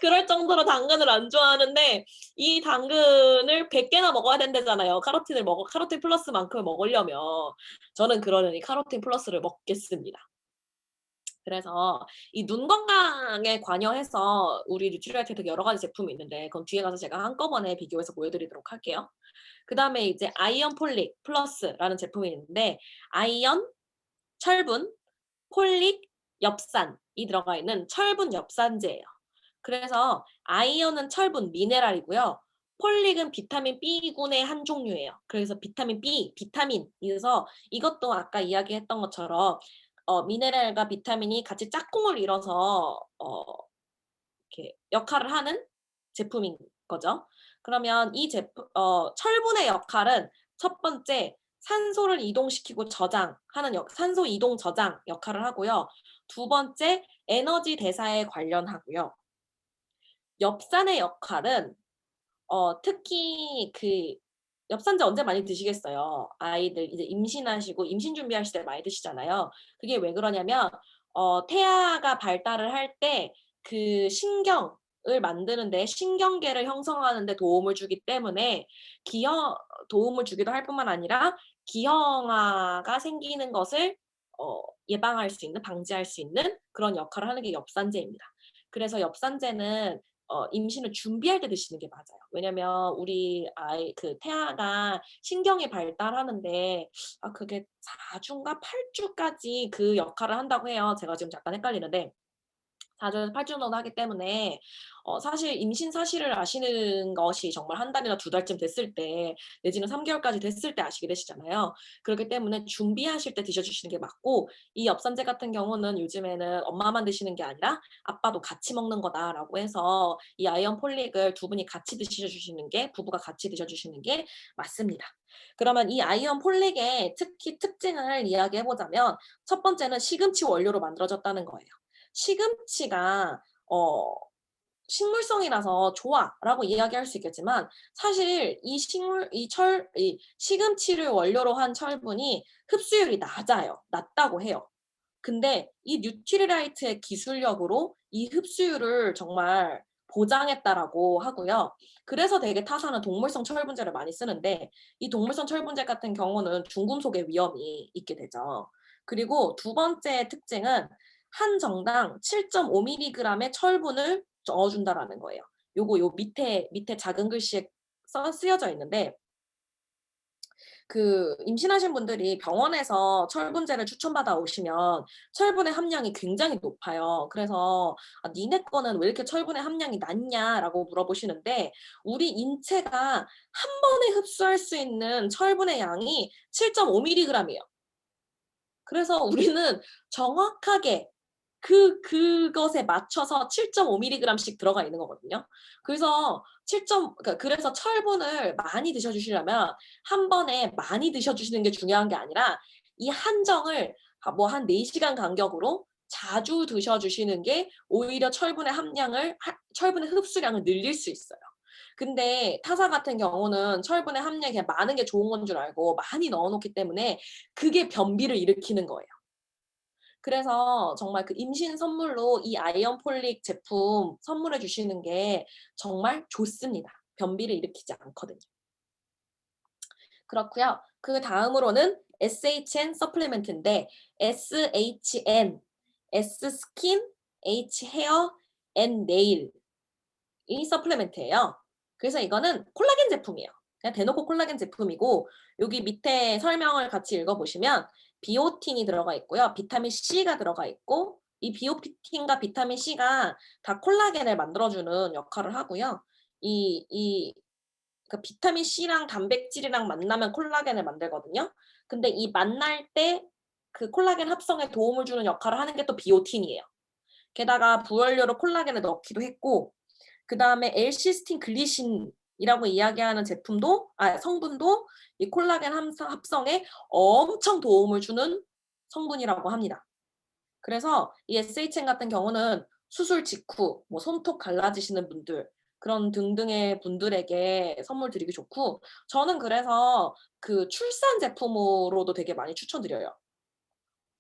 [SPEAKER 1] 그럴 정도로 당근을 안 좋아하는데 이 당근을 100개나 먹어야 된다잖아요. 카로틴 플러스만큼을 먹으려면. 저는 그러려니 카로틴 플러스를 먹겠습니다. 그래서 이 눈 건강에 관여해서 우리 뉴트리라이트에 여러 가지 제품이 있는데 그건 뒤에 가서 제가 한꺼번에 비교해서 보여드리도록 할게요. 그다음에 이제 아이언 폴릭 플러스라는 제품이 있는데 아이언, 철분, 폴릭, 엽산이 들어가 있는 철분 엽산제예요. 그래서 아이언은 철분, 미네랄이고요. 폴릭은 비타민 B군의 한 종류예요. 그래서 비타민이어서 이것도 아까 이야기했던 것처럼 미네랄과 비타민이 같이 짝꿍을 이뤄서 이렇게 역할을 하는 제품인 거죠. 그러면 이 철분의 역할은 첫 번째 산소를 이동시키고 산소 이동 저장 역할을 하고요. 두 번째 에너지 대사에 관련하고요. 엽산의 역할은 특히 그 엽산제 언제 많이 드시겠어요? 아이들 이제 임신하시고 임신 준비하실 때 많이 드시잖아요. 그게 왜 그러냐면 태아가 발달을 할 때 그 신경을 만드는 데 신경계를 형성하는 데 도움을 주기 때문에 도움을 주기도 할 뿐만 아니라 기형아가 생기는 것을 예방할 수 있는 방지할 수 있는 그런 역할을 하는 게 엽산제입니다. 그래서 엽산제는 임신을 준비할 때 드시는 게 맞아요. 왜냐면 우리 태아가 신경이 발달하는데 그게 4주인가 8주까지 그 역할을 한다고 해요. 제가 지금 잠깐 헷갈리는데 4주에서 8주 정도 하기 때문에 사실 임신 사실을 아시는 것이 정말 1 달이나 2 달쯤 됐을 때 내지는 3개월까지 됐을 때 아시게 되시잖아요. 그렇기 때문에 준비하실 때 드셔 주시는 게 맞고 이 엽산제 같은 경우는 요즘에는 엄마만 드시는 게 아니라 아빠도 같이 먹는 거다라고 해서 이 아이언 폴릭을 두 분이 같이 드셔 주시는 게 부부가 같이 드셔 주시는 게 맞습니다. 그러면 이 아이언 폴릭의 특히 특징을 이야기해 보자면 첫 번째는 시금치 원료로 만들어졌다는 거예요. 시금치가 어 식물성이라서 좋아라고 이야기할 수 있겠지만 사실 이 시금치를 원료로 한 철분이 흡수율이 낮다고 해요. 근데 이 뉴트리라이트의 기술력으로 이 흡수율을 정말 보장했다라고 하고요. 그래서 되게 타사는 동물성 철분제를 많이 쓰는데 이 동물성 철분제 같은 경우는 중금속의 위험이 있게 되죠. 그리고 두 번째 특징은 한 정당 7.5mg의 철분을 넣어준다라는 거예요. 요 밑에 작은 글씨에 쓰여져 있는데 그 임신하신 분들이 병원에서 철분제를 추천받아 오시면 철분의 함량이 굉장히 높아요. 그래서 "아 니네 거는 왜 이렇게 철분의 함량이 낮냐?"라고 물어보시는데 우리 인체가 한 번에 흡수할 수 있는 철분의 양이 7.5mg이에요. 그래서 우리는 정확하게 그것에 맞춰서 7.5mg씩 들어가 있는 거거든요. 그래서 그래서 철분을 많이 드셔 주시려면 한 번에 많이 드셔 주시는 게 중요한 게 아니라 이 한정을 뭐 한 4 시간 간격으로 자주 드셔 주시는 게 오히려 철분의 흡수량을 늘릴 수 있어요. 근데 타사 같은 경우는 철분의 함량이 그냥 많은 게 좋은 건 줄 알고 많이 넣어 놓기 때문에 그게 변비를 일으키는 거예요. 그래서 정말 그 임신 선물로 이 아이언 폴릭 제품 선물해 주시는 게 정말 좋습니다. 변비를 일으키지 않거든요. 그렇고요. 그다음으로는 SHN 서플리멘트인데 SHN, S 스킨, H 헤어, N 네일 이 서플리멘트예요. 그래서 이거는 콜라겐 제품이에요. 그냥 대놓고 콜라겐 제품이고 여기 밑에 설명을 같이 읽어보시면 비오틴이 들어가 있고요. 비타민 C가 들어가 있고 이 비오틴과 비타민 C가 다 콜라겐을 만들어주는 역할을 하고요. 그러니까 비타민 C랑 단백질이랑 만나면 콜라겐을 만들거든요. 근데 이 만날 때 그 콜라겐 합성에 도움을 주는 역할을 하는 게 또 비오틴이에요. 게다가 부원료로 콜라겐을 넣기도 했고 그다음에 L시스틴 글리신이라고 이야기하는 성분도 이 콜라겐 합성에 엄청 도움을 주는 성분이라고 합니다. 그래서 이 SHN 같은 경우는 수술 직후 뭐 손톱 갈라지시는 분들 그런 등등의 분들에게 선물 드리기 좋고 저는 그래서 그 출산 제품으로도 되게 많이 추천드려요.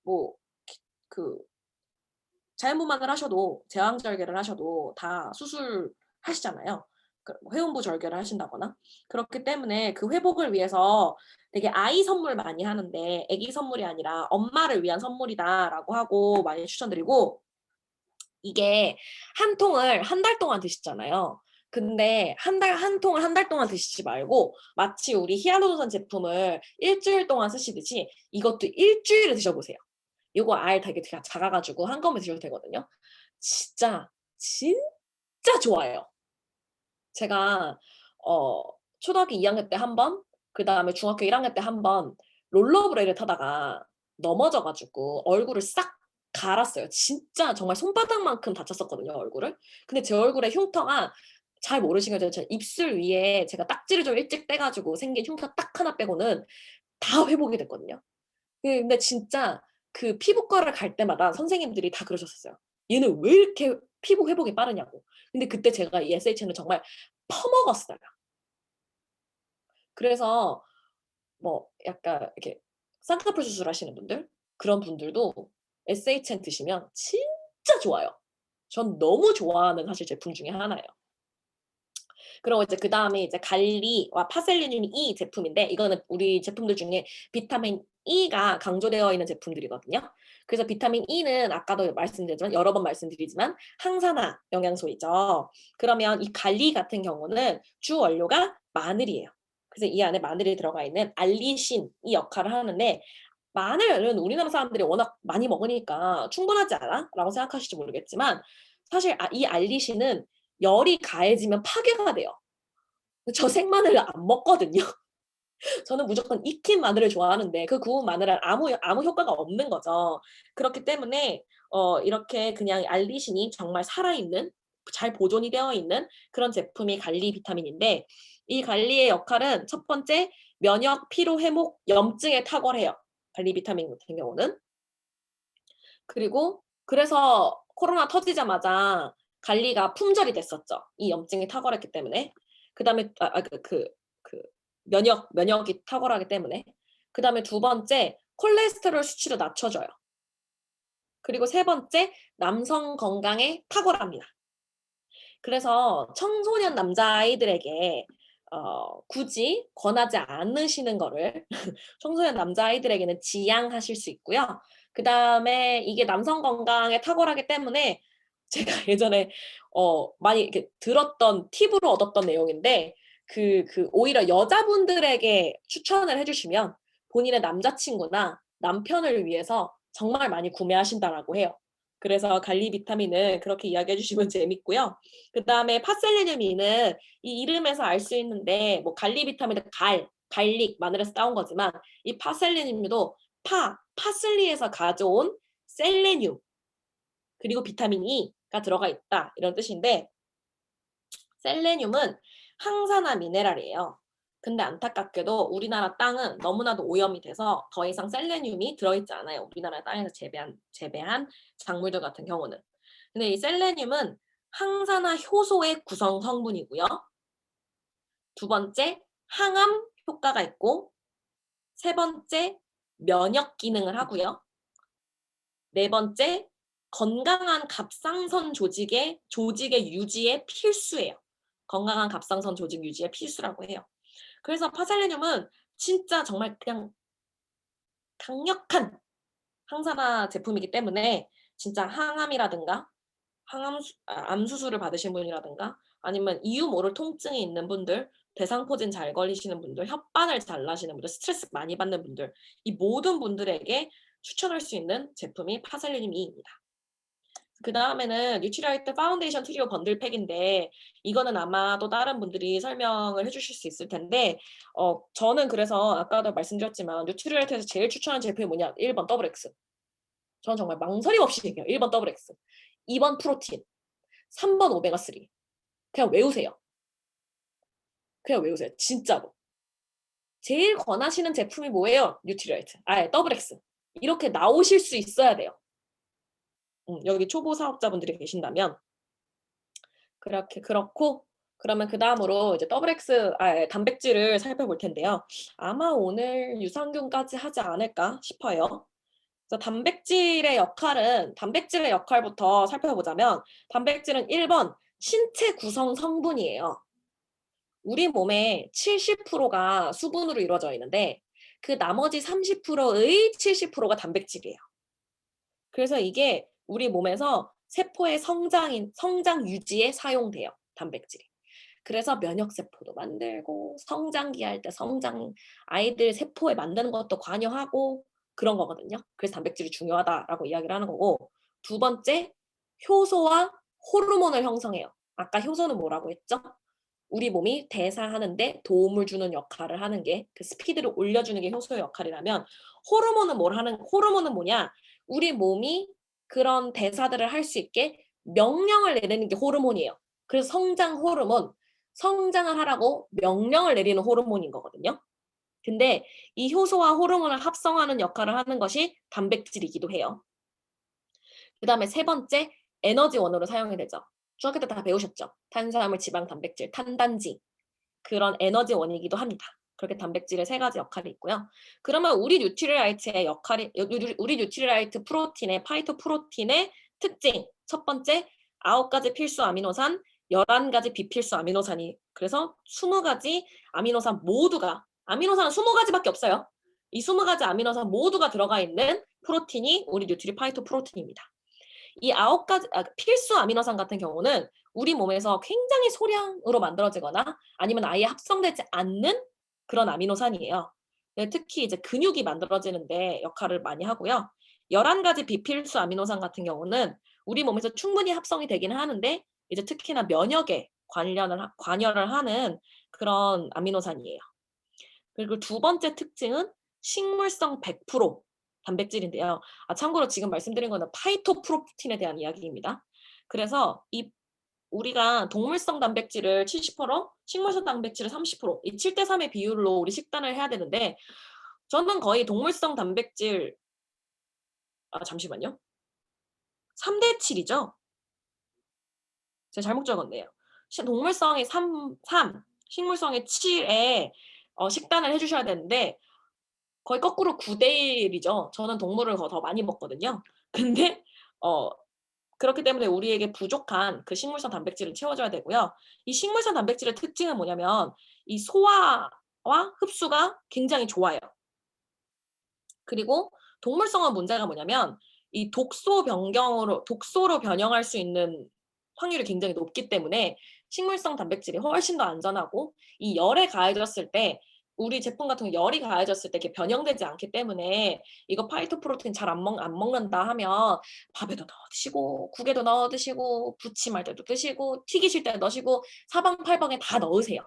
[SPEAKER 1] 뭐 그 자연분만을 하셔도 제왕절개를 하셔도 다 수술하시잖아요. 뭐 회음부 절개를 하신다거나. 그렇기 때문에 그 회복을 위해서 되게 아이 선물 많이 하는데 "아기 선물이 아니라 엄마를 위한 선물이다."라고 하고 많이 추천드리고 이게 한 통을 한 달 동안 드시잖아요. 근데 한 통을 한 달 동안 드시지 말고 마치 우리 히알루론산 제품을 1 주일 동안 쓰시듯이 이것도 1 주일을 드셔 보세요. 요거 알 되게 작아 가지고 한꺼번에 드셔도 되거든요. 진짜, 진짜 좋아요. 제가 어 초등학교 2학년 때 한 번 그다음에 중학교 1학년 때 한 번 롤러브레이드를 타다가 넘어져 가지고 얼굴을 싹 갈았어요. 진짜 정말 손바닥만큼 다쳤었거든요, 얼굴을. 근데 제 얼굴에 흉터가 잘 모르시겠지만 제 입술 위에 제가 딱지를 좀 일찍 떼 가지고 생긴 흉터 딱 하나 빼고는 다 회복이 됐거든요. 근데 진짜 그 피부과를 갈 때마다 선생님들이 다 그러셨었어요. "얘는 왜 이렇게 피부 회복이 빠르냐."고. 근데 그때 제가 이 SHN을 정말 퍼먹었어요. 그래서 뭐 약간 이렇게 쌍꺼풀 수술하시는 분들 그런 분들도 SHN 드시면 진짜 좋아요. 전 너무 좋아하는 사실 제품 중에 하나예요. 그리고 이제 그다음에 이제 갈리와 파셀리늄 E 제품인데 이거는 우리 제품들 중에 비타민 E가 강조되어 있는 제품들이거든요. 그래서 비타민 E는 아까도 말씀드렸지만 여러 번 말씀드리지만 항산화 영양소이죠. 그러면 이 갈리 같은 경우는 주 원료가 마늘이에요. 그래서 이 안에 마늘이 들어가 있는 알리신이 역할을 하는데 마늘은 우리나라 사람들이 워낙 많이 먹으니까 '충분하지 않아?'라고 생각하실지 모르겠지만 사실 이 알리신은 열이 가해지면 파괴가 돼요. 저 생마늘을 안 먹거든요. 저는 무조건 익힌 마늘을 좋아하는데 그 구운 마늘은 아무 효과가 없는 거죠. 그렇기 때문에 이렇게 그냥 알리신이 정말 살아있는 잘 보존이 되어 있는 그런 제품이 갈리 비타민인데 이 갈리의 역할은 첫 번째 면역, 피로 회복, 염증에 탁월해요. 갈리 비타민 같은 경우는. 그리고 그래서 코로나 터지자마자 관리가 품절이 됐었죠. 이 염증이 탁월했기 때문에. 그다음에 면역이 탁월하기 때문에. 그다음에 두 번째 콜레스테롤 수치를 낮춰줘요. 그리고 세 번째 남성 건강에 탁월합니다. 그래서 청소년 남자아이들에게 굳이 권하지 않으시는 거를 청소년 남자아이들에게는 지양하실 수 있고요. 그다음에 이게 남성 건강에 탁월하기 때문에 제가 예전에 많이 이렇게 들었던 팁으로 얻었던 내용인데 오히려 여자분들에게 추천을 해 주시면 본인의 남자친구나 남편을 위해서 정말 많이 구매하신다라고 해요. 그래서 갈리 비타민은 그렇게 이야기해 주시면 재밌고요. 그다음에 파셀리늄이는 이 이름에서 알 수 있는데 뭐 갈리 비타민은 갈릭, 마늘에서 따온 거지만 이 파셀리늄도 파슬리에서 가져온 셀레늄 그리고 비타민 E가 들어가 있다 이런 뜻인데 셀레늄은 항산화 미네랄이에요. 근데 안타깝게도 우리나라 땅은 너무나도 오염이 돼서 더 이상 셀레늄이 들어있지 않아요. 우리나라 땅에서 재배한 작물들 같은 경우는. 근데 이 셀레늄은 항산화 효소의 구성 성분이고요. 두 번째, 항암 효과가 있고 세 번째, 면역 기능을 하고요. 네 번째, 건강한 갑상선 조직의 유지에 필수예요. 건강한 갑상선 조직 유지에 필수라고 해요. 그래서 파셀레늄은 진짜 정말 그냥 강력한 항산화 제품이기 때문에 진짜 항암이라든가 암 수술을 받으신 분이라든가 아니면 이유 모를 통증이 있는 분들, 대상포진 잘 걸리시는 분들, 혓바늘 잘 나시는 분들, 스트레스 많이 받는 분들 이 모든 분들에게 추천할 수 있는 제품이 파셀리늄 E입니다. 그다음에는 뉴트리라이트 파운데이션 트리오 번들 팩인데 이거는 아마 또 다른 분들이 설명을 해 주실 수 있을 텐데 저는 그래서 아까도 말씀드렸지만 뉴트리라이트에서 제일 추천하는 제품이 뭐냐? 1번 더블 X. 저는 정말 망설임 없이 얘기해요. 1번 더블 X, 2번 프로틴, 3번 오메가 3. 그냥 외우세요. 그냥 외우세요. 진짜로. 제일 권하시는 제품이 뭐예요? 뉴트리라이트. 더블 X. 이렇게 나오실 수 있어야 돼요. 여기 초보 사업자분들이 계신다면 그렇고 그러면 그다음으로 이제 더블 X 단백질을 살펴볼 텐데요. 아마 오늘 유산균까지 하지 않을까 싶어요. 그래서 단백질의 역할부터 살펴보자면 단백질은 1번 신체 구성 성분이에요. 우리 몸의 70%가 수분으로 이루어져 있는데 그 나머지 30%의 70%가 단백질이에요. 그래서 이게 우리 몸에서 세포의 성장 유지에 사용돼요. 단백질이. 그래서 면역세포도 만들고 성장기 할 때 아이들 세포에 만드는 것도 관여하고 그런 거거든요. 그래서 단백질이 중요하다라고 이야기를 하는 거고 두 번째, 효소와 호르몬을 형성해요. 아까 효소는 뭐라고 했죠? 우리 몸이 대사하는데 도움을 주는 역할을 하는 게 그 스피드를 올려주는 게 효소의 역할이라면 호르몬은 뭐냐? 우리 몸이 그런 대사들을 할 수 있게 명령을 내리는 게 호르몬이에요. 그래서 성장 호르몬, 성장을 하라고 명령을 내리는 호르몬인 거거든요. 근데 이 효소와 호르몬을 합성하는 역할을 하는 것이 단백질이기도 해요. 그다음에 세 번째, 에너지원으로 사용이 되죠. 중학교 때 다 배우셨죠? 탄수화물, 지방, 단백질, 탄단지. 그런 에너지원이기도 합니다. 그렇게 단백질의 세 가지 역할이 있고요. 그러면 우리 뉴트리라이트 프로틴의 파이토프로틴의 특징 첫 번째 9가지 필수 아미노산 11가지 비필수 아미노산이 그래서 20가지 아미노산 아미노산은 20가지밖에 없어요. 이 20가지 아미노산 모두가 들어가 있는 프로틴이 우리 뉴트리 파이토 프로틴입니다. 이 9가지 필수 아미노산 같은 경우는 우리 몸에서 굉장히 소량으로 만들어지거나 아니면 아예 합성되지 않는 그런 아미노산이에요. 특히 이제 근육이 만들어지는데 역할을 많이 하고요. 11가지 비필수 아미노산 같은 경우는 우리 몸에서 충분히 합성이 되긴 하는데 이제 특히나 면역에 관여를 하는 그런 아미노산이에요. 그리고 두 번째 특징은 식물성 100% 단백질인데요. 참고로 지금 말씀드린 거는 파이토프로틴에 대한 이야기입니다. 그래서 우리가 동물성 단백질을 70%, 식물성 단백질을 30%, 이 7대3의 비율로 우리 식단을 해야 되는데 저는 거의 동물성 단백질 잠시만요. 3대7이죠. 제가 잘못 적었네요. 동물성이 3, 식물성이 7에 식단을 해 주셔야 되는데 거의 거꾸로 9대 1이죠. 저는 동물을 더 많이 먹거든요. 근데 어 그렇기 때문에 우리에게 부족한 그 식물성 단백질을 채워줘야 되고요. 이 식물성 단백질의 특징은 뭐냐면 이 소화와 흡수가 굉장히 좋아요. 그리고 동물성은 문제가 뭐냐면 이 독소로 변형할 수 있는 확률이 굉장히 높기 때문에 식물성 단백질이 훨씬 더 안전하고 이 열에 가해졌을 때 우리 제품 같은 경우 열이 가해졌을 때 이렇게 변형되지 않기 때문에 이거 파이토프로테인 잘 안 먹는다 하면 밥에도 넣어 드시고 국에도 넣어 드시고 부침할 때도 드시고 튀기실 때 넣으시고 사방팔방에 다 넣으세요.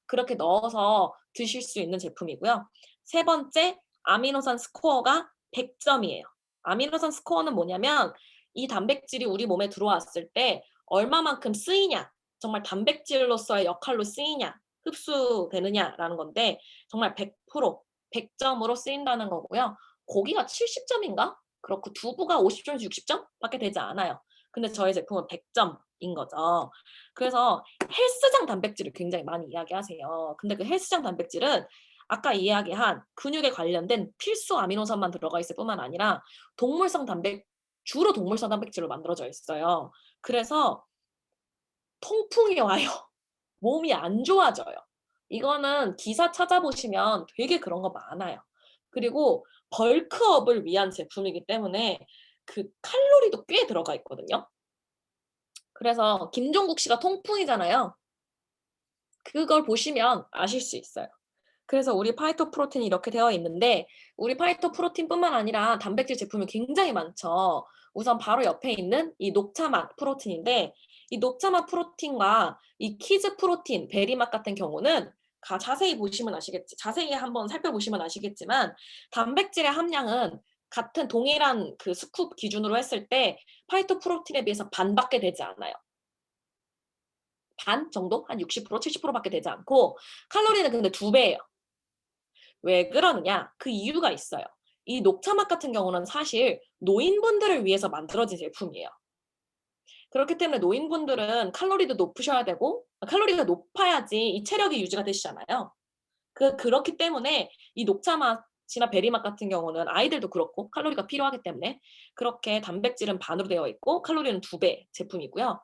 [SPEAKER 1] 그렇게 넣어서 드실 수 있는 제품이고요. 세 번째, 아미노산 스코어가 100점이에요. 아미노산 스코어는 뭐냐면 이 단백질이 우리 몸에 들어왔을 때 얼마만큼 쓰이냐, 정말 단백질로서의 역할로 쓰이냐, 흡수되느냐라는 건데 정말 100%, 100점으로 쓰인다는 거고요. 고기가 70점인가? 그렇고 두부가 50점에서 60점 밖에 되지 않아요. 근데 저희 제품은 100점인 거죠. 그래서 헬스장 단백질을 굉장히 많이 이야기하세요. 근데 그 헬스장 단백질은 아까 이야기한 근육에 관련된 필수 아미노산만 들어가 있을 뿐만 아니라 주로 동물성 단백질로 만들어져 있어요. 그래서 통풍이 와요. 몸이 안 좋아져요. 이거는 기사 찾아보시면 되게 그런 거 많아요. 그리고 벌크업을 위한 제품이기 때문에 그 칼로리도 꽤 들어가 있거든요. 그래서 김종국 씨가 통풍이잖아요. 그걸 보시면 아실 수 있어요. 그래서 우리 파이토프로틴이 이렇게 되어 있는데 우리 파이토프로틴뿐만 아니라 단백질 제품이 굉장히 많죠. 우선 바로 옆에 있는 이 녹차맛 프로틴인데 이 녹차맛 프로틴과 이 키즈 프로틴, 베리맛 같은 경우는 자세히 한번 살펴보시면 아시겠지만 단백질의 함량은 같은 동일한 그 스쿱 기준으로 했을 때 파이토프로틴에 비해서 반밖에 되지 않아요. 반 정도? 한 60%, 70%밖에 되지 않고 칼로리는 근데 2배예요. 왜 그러느냐? 그 이유가 있어요. 이 녹차맛 같은 경우는 사실 노인분들을 위해서 만들어진 제품이에요. 그렇기 때문에 노인분들은 칼로리도 높으셔야 되고 칼로리가 높아야지 이 체력이 유지가 되시잖아요. 그렇기 때문에 이 녹차맛이나 베리맛 같은 경우는 아이들도 그렇고 칼로리가 필요하기 때문에 그렇게 단백질은 반으로 되어 있고 칼로리는 2배 제품이고요.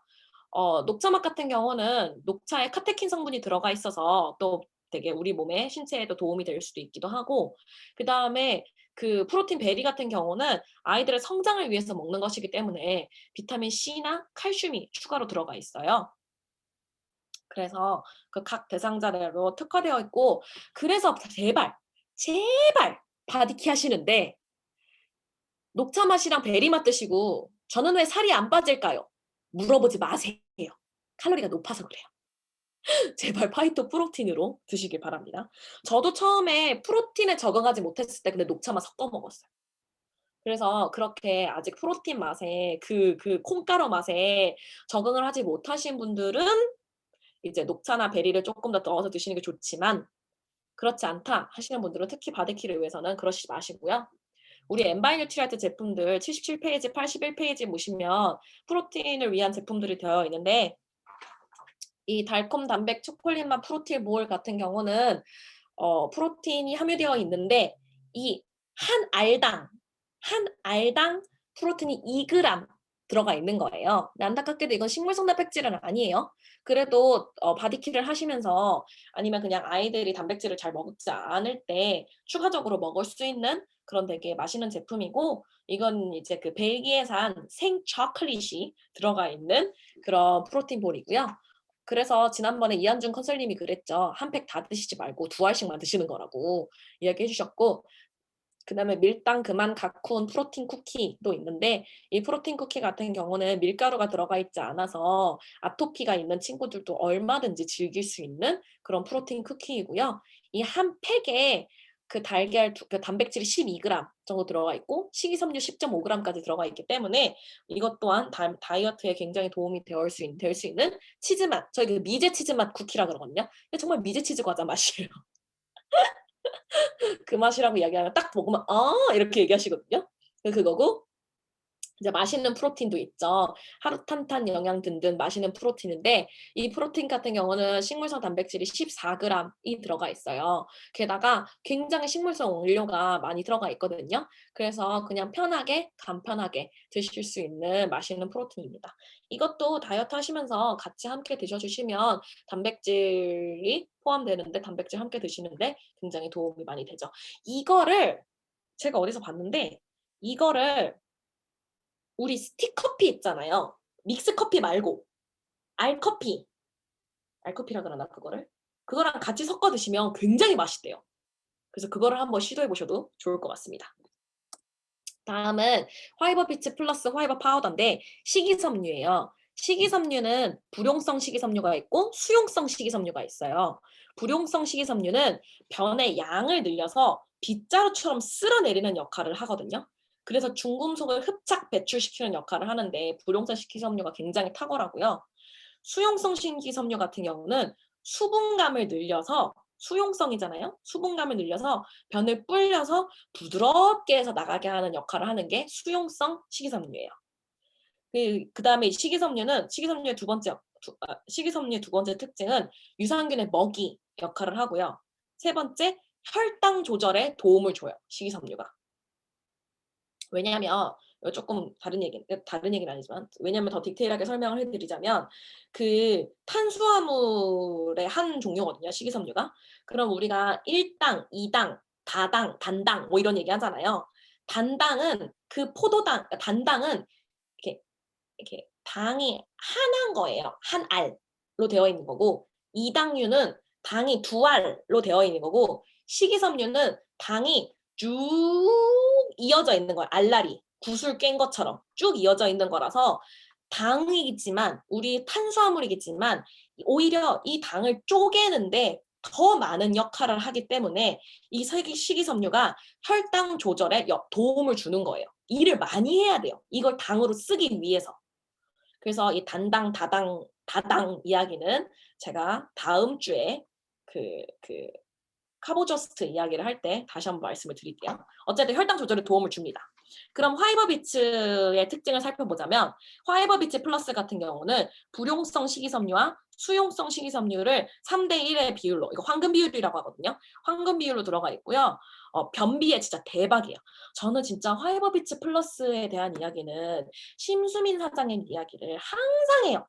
[SPEAKER 1] 녹차맛 같은 경우는 녹차에 카테킨 성분이 들어가 있어서 또 되게 우리 몸에 신체에도 도움이 될 수도 있기도 하고 그다음에 그 프로틴 베리 같은 경우는 아이들의 성장을 위해서 먹는 것이기 때문에 비타민 C나 칼슘이 추가로 들어가 있어요. 그래서 그 각 대상자별로 특화되어 있고 그래서 제발 바디키 하시는데 녹차 맛이랑 베리 맛 드시고 "저는 왜 살이 안 빠질까요?" 물어보지 마세요. 칼로리가 높아서 그래요. 제발 파이토 프로틴으로 드시길 바랍니다. 저도 처음에 프로틴에 적응하지 못했을 때 근데 녹차만 섞어 먹었어요. 그래서 그렇게 아직 프로틴 맛에 그 콩가루 맛에 적응을 하지 못하신 분들은 이제 녹차나 베리를 쪼끔 더 넣어서 드시는 게 좋지만 그렇지 않다 하시는 분들은 특히 바디키를 위해서는 그러시지 마시고요. 우리 엔바이 뉴트리아트 제품들 77 페이지, 81 페이지 보시면 프로틴을 위한 제품들이 되어 있는데 이 달콤 단백 초콜릿 맛 프로틴 볼 같은 경우는 프로틴이 함유되어 있는데 이 한 알당 프로틴이 2g 들어가 있는 거예요. 근데 안타깝게도 이건 식물성 단백질은 아니에요. 그래도 바디킬을 하시면서 아니면 그냥 아이들이 단백질을 잘 먹지 않을 때 추가적으로 먹을 수 있는 그런 되게 맛있는 제품이고 이건 이제 그 벨기에산 생 초콜릿이 들어가 있는 그런 프로틴 볼이고요. 그래서 지난번에 이한준 컨설님이 그랬죠. 한 팩 다 드시지 말고 2알씩만 드시는 거라고 이야기해 주셨고 그다음에 밀당 그만 가쿠온 프로틴 쿠키도 있는데 이 프로틴 쿠키 같은 경우는 밀가루가 들어가 있지 않아서 아토피가 있는 친구들도 얼마든지 즐길 수 있는 그런 프로틴 쿠키이고요. 이 한 팩에 그 단백질이 12g 정도 들어가 있고 식이섬유 10.5g까지 들어가 있기 때문에 이것 또한 다이어트에 굉장히 도움이 될 수 있는 치즈 맛, 저희 그 미제 치즈 맛 쿠키라 그러거든요. 정말 미제 치즈 과자 맛이에요. 그 맛이라고 이야기하면 딱 먹으면 "아." 이렇게 얘기하시거든요. 그거고 이제 맛있는 프로틴도 있죠. 하루탄탄 영양 등등 맛있는 프로틴인데 이 프로틴 같은 경우는 식물성 단백질이 14g이 들어가 있어요. 게다가 굉장히 식물성 원료가 많이 들어가 있거든요. 그래서 그냥 편하게 간편하게 드실 수 있는 맛있는 프로틴입니다. 이것도 다이어트 하시면서 같이 함께 드셔주시면 단백질이 포함되는데 단백질 함께 드시는데 굉장히 도움이 많이 되죠. 이거를 제가 어디서 봤는데 이거를 우리 스틱커피 있잖아요. 믹스커피 말고 알커피, 알커피라 그러나 그거를? 그거랑 같이 섞어 드시면 굉장히 맛있대요. 그래서 그거를 한번 시도해 보셔도 좋을 것 같습니다. 다음은 화이버 비츠 플러스 화이버 파우더인데 식이섬유예요. 식이섬유는 불용성 식이섬유가 있고 수용성 식이섬유가 있어요. 불용성 식이섬유는 변의 양을 늘려서 빗자루처럼 쓸어내리는 역할을 하거든요. 그래서 중금속을 흡착 배출시키는 역할을 하는데 불용성 식이섬유가 굉장히 탁월하고요. 수용성 식이섬유 같은 경우는 수분감을 늘려서 수용성이잖아요. 수분감을 늘려서 변을 불려서 부드럽게 해서 나가게 하는 역할을 하는 게 수용성 식이섬유예요. 그다음에 식이섬유의 식이섬유의 두 번째 특징은 유산균의 먹이 역할을 하고요. 세 번째, 혈당 조절에 도움을 줘요. 식이섬유가. 왜냐하면 조금 다른 얘기는 아니지만 왜냐하면 더 디테일하게 설명을 해드리자면 그 탄수화물의 한 종류거든요. 식이섬유가. 그럼 우리가 1당, 2당, 다당, 단당 뭐 이런 얘기 하잖아요. 단당은 그 포도당, 단당은 이렇게 당이 하나인 거예요. 한 알로 되어 있는 거고 2당류는 당이 두 알로 되어 있는 거고 식이섬유는 당이 쭉 이어져 있는 거예요. 알알이 구슬 깬 것처럼 쭉 이어져 있는 거라서 당이겠지만 우리 탄수화물이겠지만 오히려 이 당을 쪼개는데 더 많은 역할을 하기 때문에 이 식이섬유가 혈당 조절에 도움을 주는 거예요. 일을 많이 해야 돼요. 이걸 당으로 쓰기 위해서. 그래서 이 다당 이야기는 제가 다음 주에 그 카보저스트 이야기를 할 때 다시 한번 말씀을 드릴게요. 어쨌든 혈당 조절에 도움을 줍니다. 그럼 화이버비츠의 특징을 살펴보자면 화이버비츠 플러스 같은 경우는 불용성 식이섬유와 수용성 식이섬유를 3대 1의 비율로, 이거 황금 비율이라고 하거든요. 황금 비율로 들어가 있고요. 변비에 진짜 대박이에요. 저는 진짜 화이버비츠 플러스에 대한 이야기는 심수민 사장님 이야기를 항상 해요.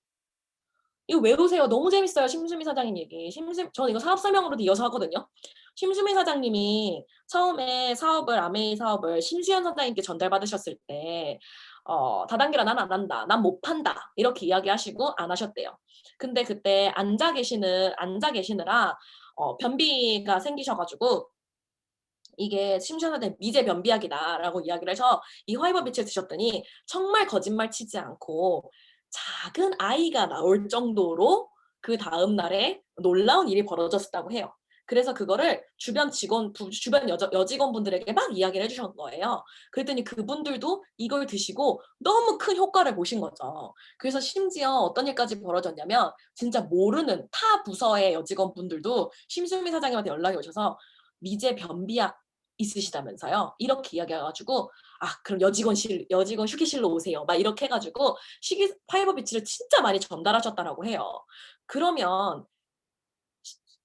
[SPEAKER 1] 이거 외우세요. 너무 재밌어요. 심수민 사장님 얘기. 저는 이거 사업 설명으로도 이어서 하거든요. 심수민 사장님이 처음에 아메이 사업을 심수현 사장님께 전달받으셨을 때 다단계라 난 안 한다. 난 못 판다. 이렇게 이야기하시고 안 하셨대요. 근데 그때 앉아 계시느라 변비가 생기셔가지고 이게 심수현 사장님 미제 변비약이다라고 이야기를 해서 이 화이버비치를 드셨더니 정말 거짓말 치지 않고 작은 아이가 나올 정도로 그 다음 날에 놀라운 일이 벌어졌다고 해요. 그래서 그거를 주변 여직원분들에게 막 이야기를 해주신 거예요. 그랬더니 그분들도 이걸 드시고 너무 큰 효과를 보신 거죠. 그래서 심지어 어떤 일까지 벌어졌냐면 진짜 모르는 타 부서의 여직원분들도 심수미 사장님한테 연락이 오셔서 미제 변비약 있으시다면서요. 이렇게 이야기해가지고 그럼 여직원 휴게실로 오세요. 막 이렇게 해가지고 파이버 비치를 진짜 많이 전달하셨다라고 해요. 그러면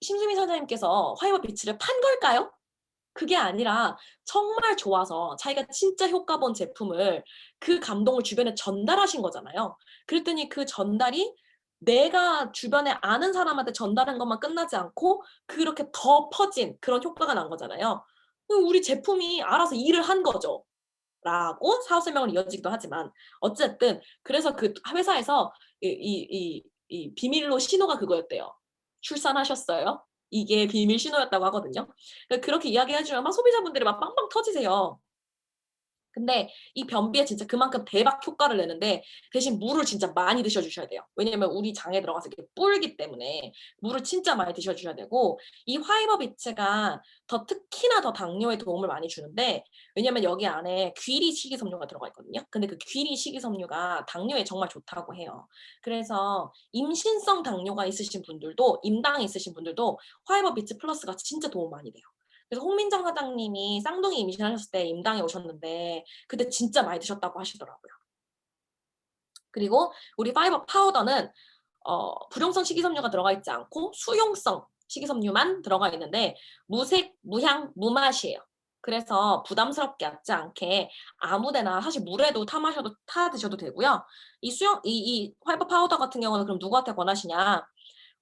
[SPEAKER 1] 심수미 사장님께서 파이버 비치를 판 걸까요? 그게 아니라 정말 좋아서 자기가 진짜 효과 본 제품을 그 감동을 주변에 전달하신 거잖아요. 그랬더니 그 전달이 내가 주변에 아는 사람한테 전달한 것만 끝나지 않고 그렇게 더 퍼진 그런 효과가 난 거잖아요. 우리 제품이 알아서 일을 한 거죠. 라고 사업 설명을 이어지기도 하지만 어쨌든 그래서 그 회사에서 이 비밀로 신호가 그거였대요. 출산하셨어요? 이게 비밀 신호였다고 하거든요. 그러니까 그렇게 이야기해주면 막 소비자분들이 막 빵빵 터지세요. 근데 이 변비에 진짜 그만큼 대박 효과를 내는데 대신 물을 진짜 많이 드셔주셔야 돼요. 왜냐면 우리 장에 들어가서 이렇게 불기 때문에 물을 진짜 많이 드셔주셔야 되고 이 화이버 비츠가 특히나 더 당뇨에 도움을 많이 주는데 왜냐면 여기 안에 귀리 식이섬유가 들어가 있거든요. 근데 그 귀리 식이섬유가 당뇨에 정말 좋다고 해요. 그래서 임신성 당뇨가 있으신 분들도 임당이 있으신 분들도 화이버 비츠 플러스가 진짜 도움 많이 돼요. 그래서 홍민정 사장님이 쌍둥이 임신하셨을 때 임당에 오셨는데 그때 진짜 많이 드셨다고 하시더라고요. 그리고 우리 파이버 파우더는 불용성 식이섬유가 들어가 있지 않고 수용성 식이섬유만 들어가 있는데 무색, 무향, 무맛이에요. 그래서 부담스럽게 하지 않게 아무데나 사실 물에도 타 드셔도 되고요. 이 파이버 파우더 같은 경우는 그럼 누구한테 권하시냐?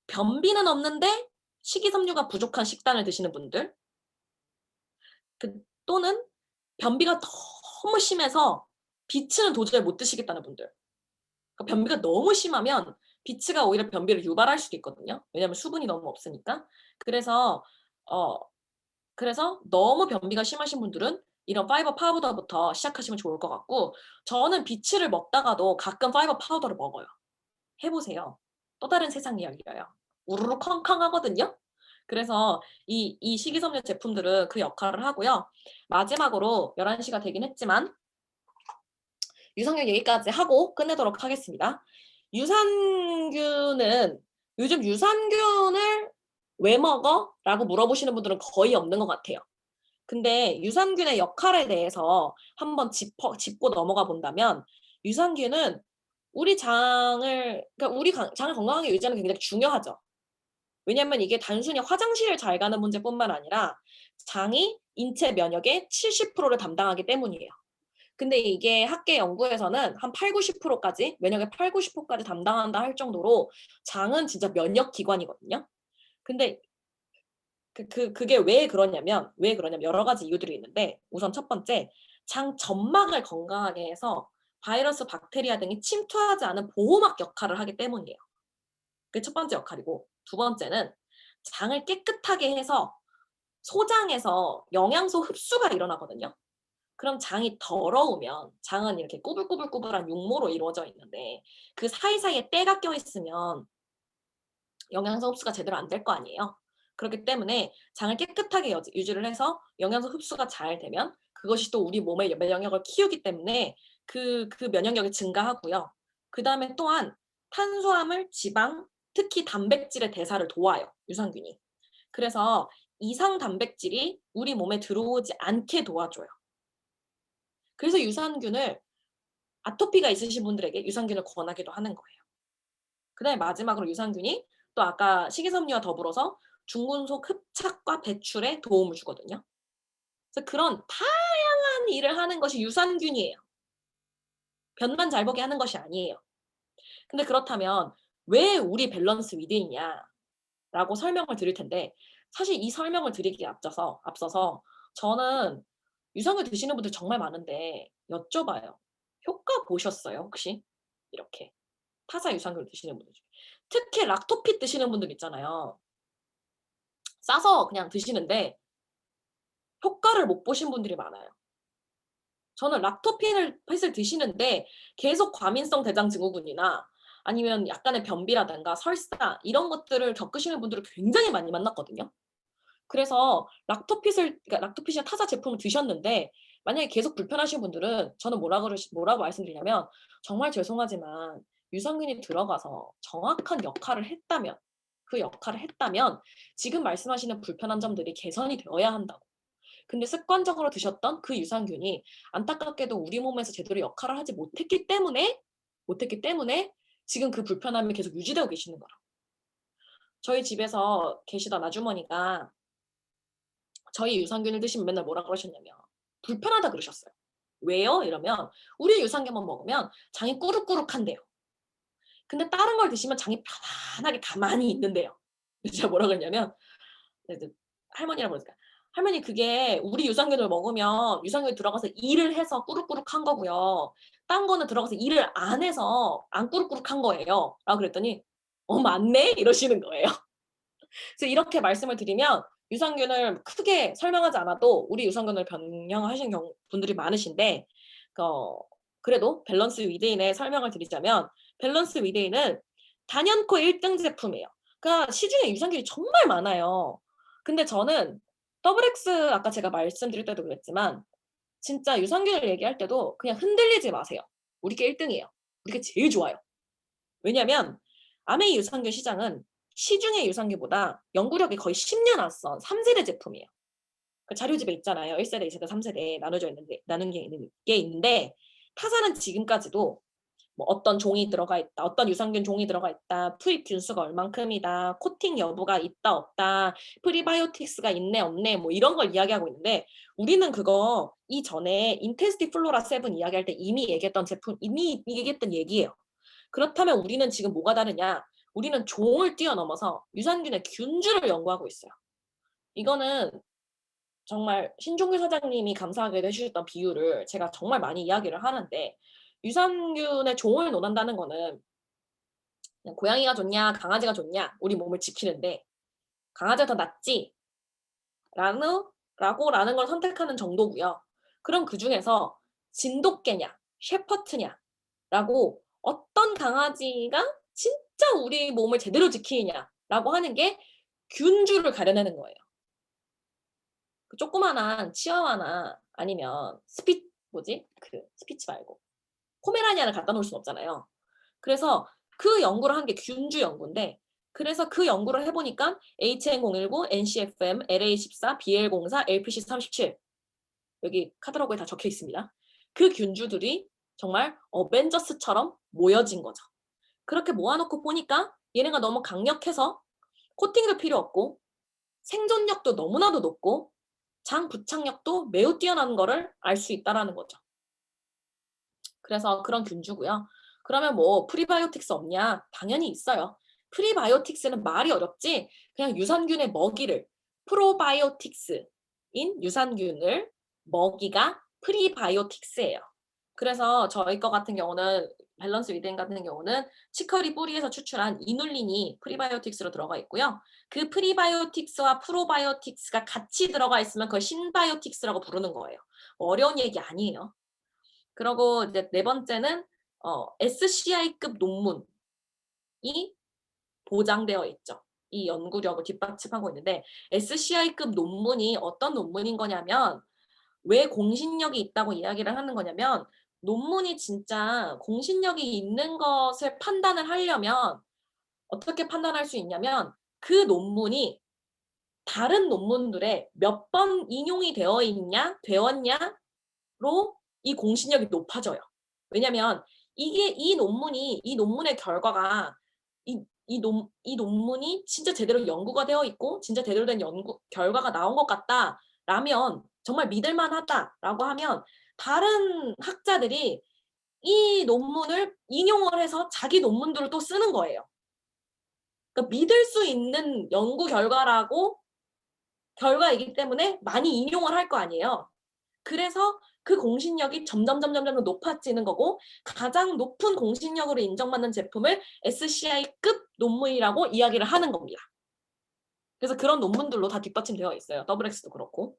[SPEAKER 1] 변비는 없는데 식이섬유가 부족한 식단을 드시는 분들, 또는 변비가 너무 심해서 비츠는 도저히 못 드시겠다는 분들. 그러니까 변비가 너무 심하면 비츠가 오히려 변비를 유발할 수도 있거든요. 왜냐하면 수분이 너무 없으니까. 그래서 어 그래서 너무 변비가 심하신 분들은 이런 파이버 파우더부터 시작하시면 좋을 것 같고, 저는 비츠를 먹다가도 가끔 파이버 파우더를 먹어요. 해 보세요. 또 다른 세상 이야기예요. 우르르 쾅쾅하거든요. 그래서 이 식이섬유 제품들은 그 역할을 하고요. 마지막으로 11시가 되긴 했지만 유산균 얘기까지 하고 끝내도록 하겠습니다. 유산균은 요즘 유산균을 왜 먹어? 라고 물어보시는 분들은 거의 없는 것 같아요. 근데 유산균의 역할에 대해서 한번 짚고 넘어가 본다면, 유산균은 우리 그러니까 우리 장을 건강하게 유지하는 게 굉장히 중요하죠. 왜냐면 이게 단순히 화장실을 잘 가는 문제뿐만 아니라 장이 인체 면역의 70%를 담당하기 때문이에요. 근데 이게 학계 연구에서는 한 80~90%까지, 면역의 80~90%까지 담당한다 할 정도로 장은 진짜 면역 기관이거든요. 근데 그게 왜 그러냐면 여러 가지 이유들이 있는데, 우선 첫 번째, 장 점막을 건강하게 해서 바이러스, 박테리아 등이 침투하지 않은 보호막 역할을 하기 때문이에요. 그게 첫 번째 역할이고, 두 번째는 장을 깨끗하게 해서 소장에서 영양소 흡수가 일어나거든요. 그럼 장이 더러우면, 장은 이렇게 꾸불꾸불꾸불한 육모로 이루어져 있는데 그 사이사이에 때가 껴있으면 영양소 흡수가 제대로 안 될 거 아니에요. 그렇기 때문에 장을 깨끗하게 유지를 해서 영양소 흡수가 잘 되면 그것이 또 우리 몸의 면역력을 키우기 때문에 그 면역력이 증가하고요. 그 다음에 또한 탄수화물, 지방, 특히 단백질의 대사를 도와요, 유산균이. 그래서 이상 단백질이 우리 몸에 들어오지 않게 도와줘요. 그래서 유산균을 아토피가 있으신 분들에게 유산균을 권하기도 하는 거예요. 그다음에 마지막으로 유산균이 또 아까 식이섬유와 더불어서 중금속 흡착과 배출에 도움을 주거든요. 그래서 그런 다양한 일을 하는 것이 유산균이에요. 변만 잘 보게 하는 것이 아니에요. 근데 그렇다면 왜 우리 밸런스 위드이냐라고 설명을 드릴 텐데, 사실 이 설명을 드리기에 앞서서 저는 유산균 드시는 분들 정말 많은데 여쭤봐요. 효과 보셨어요, 혹시? 이렇게 타사 유산균 드시는 분들 중에. 특히 락토핏 드시는 분들 있잖아요. 싸서 그냥 드시는데 효과를 못 보신 분들이 많아요. 저는 락토핏을 드시는데 계속 과민성 대장 증후군이나 아니면 약간의 변비라든가 설사 이런 것들을 겪으시는 분들을 굉장히 많이 만났거든요. 그래서 그러니까 락토핏이나 타사 제품을 드셨는데 만약에 계속 불편하신 분들은 저는 뭐라고 말씀드리냐면, 정말 죄송하지만 유산균이 들어가서 정확한 역할을 했다면, 지금 말씀하시는 불편한 점들이 개선이 되어야 한다고. 근데 습관적으로 드셨던 그 유산균이 안타깝게도 우리 몸에서 제대로 역할을 하지 못했기 때문에 지금 그 불편함이 계속 유지되고 계시는 거라고. 저희 집에서 계시던 아주머니가 저희 유산균을 드시면 맨날 뭐라 그러셨냐면 불편하다 그러셨어요. 왜요? 이러면 우리 유산균만 먹으면 장이 꾸룩꾸룩한데요. 근데 다른 걸 드시면 장이 편안하게 가만히 있는데요. 제가 뭐라 그랬냐면, 할머니라고 그러니까 할머니, 그게 우리 유산균을 먹으면 유산균이 들어가서 일을 해서 꾸룩꾸룩한 거고요. 딴 거는 들어가서 일을 안 해서 안 꾸룩꾸룩한 거예요. 라고 그랬더니 맞네? 이러시는 거예요. 그래서 이렇게 말씀을 드리면 유산균을 크게 설명하지 않아도 우리 유산균을 변형하신 분들이 많으신데, 그래도 밸런스 위드인의 설명을 드리자면, 밸런스 위드인은 단연코 1등 제품이에요. 그러니까 시중에 유산균이 정말 많아요. 근데 저는 XX, 아까 제가 말씀드릴 때도 그랬지만 진짜 유산균을 얘기할 때도 그냥 흔들리지 마세요. 우리게 1등이에요. 우리게 제일 좋아요. 왜냐면 아메이 유산균 시장은 시중의 유산균보다 연구력이 거의 10년 앞선 3세대 제품이에요. 그 자료집에 있잖아요. 1세대, 2세대, 3세대 나눠져 있는데, 나눈 게 있는데 타사는 지금까지도 뭐 어떤 종이 들어가 있다, 어떤 유산균 종이 들어가 있다, 투입 균수가 얼만큼이다, 코팅 여부가 있다 없다, 프리바이오틱스가 있네 없네 뭐 이런 걸 이야기하고 있는데 우리는 그거 이전에 인텐시티 플로라 7 이야기할 때 이미 얘기했던 제품, 이미 얘기했던 얘기예요. 그렇다면 우리는 지금 뭐가 다르냐? 우리는 종을 뛰어넘어서 유산균의 균주를 연구하고 있어요. 이거는 정말 신종규 사장님이 감사하게도 해주셨던 비유를 제가 정말 많이 이야기를 하는데 유산균의 종을 논한다는 거는 그냥 고양이가 좋냐 강아지가 좋냐 우리 몸을 지키는데 강아지가 더 낫지 라는 걸 선택하는 정도고요. 그럼 그중에서 진돗개냐 셰퍼트냐 라고 어떤 강아지가 진짜 우리 몸을 제대로 지키느냐라고 하는 게 균주를 가려내는 거예요. 그 조그만한 치와와나 아니면 스피치 말고 포메라니안을 갖다 놓을 수는 없잖아요. 그래서 그 연구를 한 게 균주 연구인데 그래서 그 연구를 해보니까 HN019, NCFM, LA14, BL04, LPC37 여기 카탈로그에 다 적혀 있습니다. 그 균주들이 정말 어벤져스처럼 모여진 거죠. 그렇게 모아놓고 보니까 얘네가 너무 강력해서 코팅도 필요 없고 생존력도 너무나도 높고 장 부착력도 매우 뛰어난 거를 알 수 있다는 거죠. 그래서 그런 균주고요. 그러면 뭐 프리바이오틱스 없냐? 당연히 있어요. 프리바이오틱스는 말이 어렵지 그냥 유산균의 먹이를 프로바이오틱스인 유산균을 먹이가 프리바이오틱스예요. 그래서 저희 거 같은 경우는 밸런스 위덴 같은 경우는 치커리 뿌리에서 추출한 이눌린이 프리바이오틱스로 들어가 있고요. 그 프리바이오틱스와 프로바이오틱스가 같이 들어가 있으면 그걸 신바이오틱스라고 부르는 거예요. 어려운 얘기 아니에요. 그리고 이제 네 번째는 SCI급 논문이 보장되어 있죠. 이 연구력을 뒷받침하고 있는데 SCI급 논문이 어떤 논문인 거냐면 왜 공신력이 있다고 이야기를 하는 거냐면 논문이 진짜 공신력이 있는 것을 판단을 하려면 어떻게 판단할 수 있냐면 그 논문이 다른 논문들에 몇 번 인용이 되었냐로 이 공신력이 높아져요. 왜냐면 이 논문의 결과가 이 논문이 진짜 제대로 연구가 되어 있고 진짜 제대로 된 연구 결과가 나온 것 같다라면 정말 믿을만하다라고 하면 다른 학자들이 이 논문을 인용을 해서 자기 논문들을 또 쓰는 거예요. 그러니까 믿을 수 있는 연구 결과이기 때문에 많이 인용을 할 거 아니에요. 그래서 그 공신력이 점점 높아지는 거고 가장 높은 공신력으로 인정받는 제품을 SCI급 논문이라고 이야기를 하는 겁니다. 그래서 그런 논문들로 다 뒷받침되어 있어요. WX도 그렇고.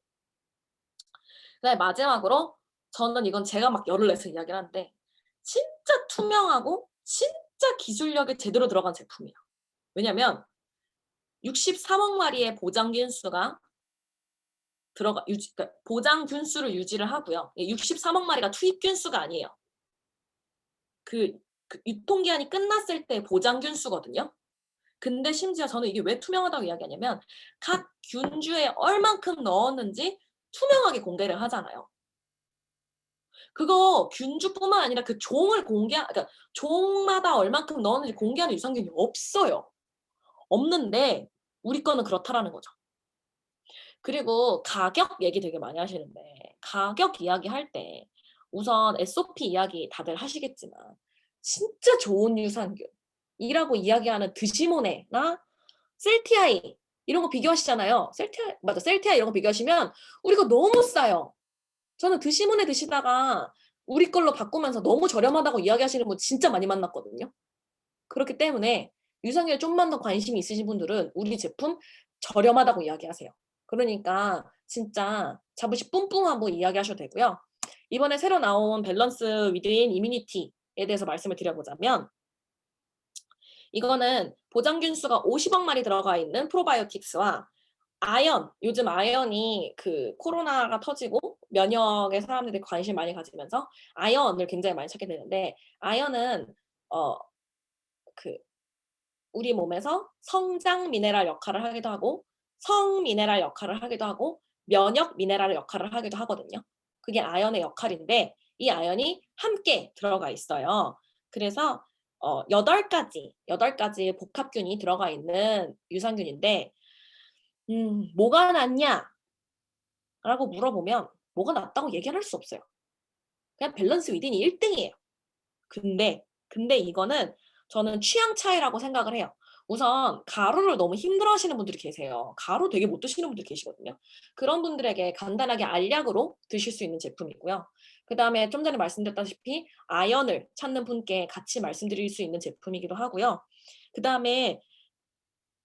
[SPEAKER 1] 그다음에 마지막으로 저는 이건 제가 막 열을 내서 이야기를 하는데 진짜 투명하고 진짜 기술력이 제대로 들어간 제품이에요. 왜냐면 63억 마리의 보장균 수가 그러니까 보장균 수를 유지를 하고요. 63억 마리가 투입균 수가 아니에요. 그 유통기한이 끝났을 때 보장균 수거든요. 근데 심지어 저는 이게 왜 투명하다고 이야기하냐면 각 균주에 얼만큼 넣었는지 투명하게 공개를 하잖아요. 그거 균주뿐만 아니라 그 그러니까 종마다 얼만큼 넣었는지 공개하는 유산균이 없어요. 없는데 우리 거는 그렇다라는 거죠. 그리고 가격 얘기 되게 많이 하시는데 가격 이야기할 때 우선 SOP 이야기 다들 하시겠지만 진짜 좋은 유산균이라고 이야기하는 드시모네나 셀티아이 이런 거 비교하시잖아요. 셀티아이 이런 거 비교하시면 우리가 너무 싸요. 저는 드시모네 드시다가 우리 걸로 바꾸면서 너무 저렴하다고 이야기하시는 분 진짜 많이 만났거든요. 그렇기 때문에 유산균에 좀만 더 관심이 있으신 분들은 우리 제품 저렴하다고 이야기하세요. 그러니까 진짜 자부심 뿜뿜하고 이야기하셔도 되고요. 이번에 새로 나온 밸런스 위드인 이뮤니티에 대해서 말씀을 드려보자면 이거는 보장균 수가 50억 마리 들어가 있는 프로바이오틱스와 요즘 아연이 그 코로나가 터지고 면역에 사람들이 관심 많이 가지면서 아연을 굉장히 많이 찾게 되는데 아연은 우리 몸에서 성장 미네랄 역할을 하기도 하고 성 미네랄 역할을 하기도 하고 면역 미네랄 역할을 하기도 하거든요. 그게 아연의 역할인데 이 아연이 함께 들어가 있어요. 그래서 8가지 복합균이 들어가 있는 유산균인데 "뭐가 낫냐?"라고 물어보면 뭐가 낫다고 얘기를 할 수 없어요. 그냥 밸런스 위든이 1 등이에요. 근데 이거는 저는 취향 차이라고 생각을 해요. 우선 가루를 너무 힘들어하시는 분들이 계세요. 가루 되게 못 드시는 분들이 계시거든요. 그런 분들에게 간단하게 알약으로 드실 수 있는 제품이고요. 그다음에 좀 전에 말씀드렸다시피 아연을 찾는 분께 같이 말씀드릴 수 있는 제품이기도 하고요. 그다음에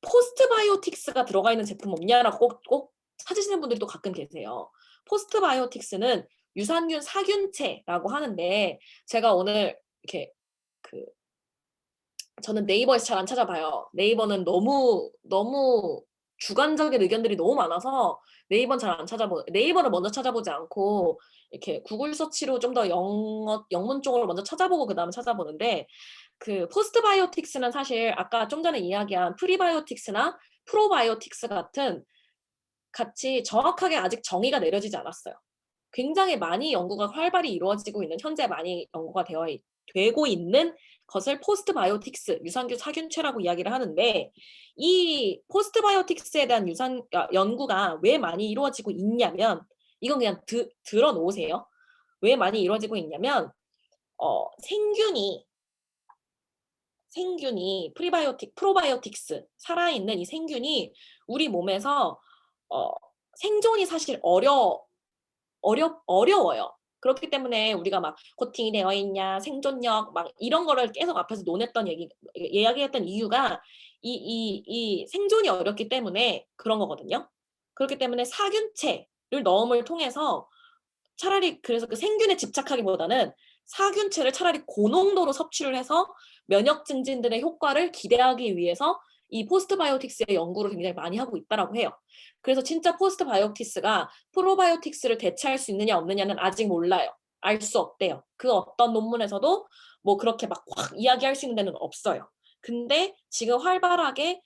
[SPEAKER 1] 포스트바이오틱스가 들어가 있는 제품 없냐라고 꼭 찾으시는 분들이 또 가끔 계세요. 포스트바이오틱스는 유산균 사균체라고 하는데 제가 오늘 이렇게 그 저는 네이버에서 잘 안 찾아봐요. 네이버는 너무 주관적인 의견들이 너무 많아서 네이버는 잘 안 찾아보 네이버를 먼저 찾아보지 않고 이렇게 구글 서치로 좀 더 영어 영문 쪽으로 먼저 찾아보고 그다음에 찾아보는데 그 포스트바이오틱스는 사실 아까 좀 전에 이야기한 프리바이오틱스나 프로바이오틱스 같은 같이 정확하게 아직 정의가 내려지지 않았어요. 굉장히 많이 연구가 활발히 이루어지고 있는 현재 많이 연구가 되고 있는 것을 포스트바이오틱스 유산균 사균체라고 이야기를 하는데 이 포스트바이오틱스에 대한 연구가 왜 많이 이루어지고 있냐면 이건 그냥 들어 놓으세요. 왜 많이 이루어지고 있냐면 생균이 프로바이오틱스 살아있는 이 생균이 우리 몸에서 어 생존이 사실 어려워요. 그렇기 때문에 우리가 막 코팅이 되어 있냐, 생존력 막 이런 거를 계속 앞에서 논했던 이야기했던 이유가 이 생존이 어렵기 때문에 그런 거거든요. 그렇기 때문에 사균체를 넣음을 통해서 차라리 그래서 그 생균에 집착하기보다는 사균체를 차라리 고농도로 섭취를 해서 면역 증진들의 효과를 기대하기 위해서 이 포스트바이오틱스의 연구를 굉장히 많이 하고 있다라고 해요. 그래서 진짜 포스트바이오틱스가 프로바이오틱스를 대체할 수 있느냐 없느냐는 아직 몰라요. 알 수 없대요. 그 어떤 논문에서도 뭐 그렇게 막 확 이야기할 수 있는 데는 없어요. 근데 지금 활발하게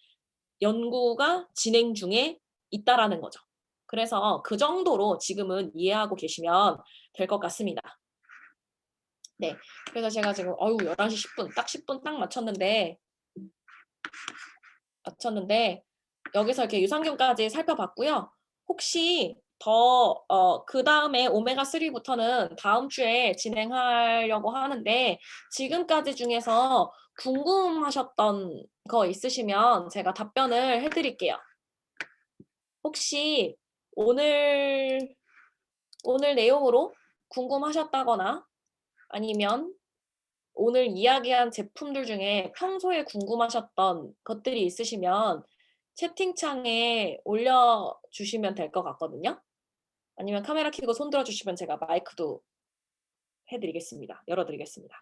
[SPEAKER 1] 연구가 진행 중에 있다라는 거죠. 그래서 그 정도로 지금은 이해하고 계시면 될 것 같습니다. 네. 그래서 제가 지금 11시 10분 딱 10분 딱 맞췄는데 여기서 이렇게 유산균까지 살펴봤고요. 혹시 더 그다음에 오메가3부터는 다음 주에 진행하려고 하는데 지금까지 중에서 궁금하셨던 거 있으시면 제가 답변을 해 드릴게요. 혹시 오늘 내용으로 궁금하셨다거나 아니면 오늘 이야기한 제품들 중에 평소에 궁금하셨던 것들이 있으시면 채팅창에 올려주시면 될 것 같거든요. 아니면 카메라 켜고 손 들어주시면 제가 마이크도 해드리겠습니다. 열어드리겠습니다.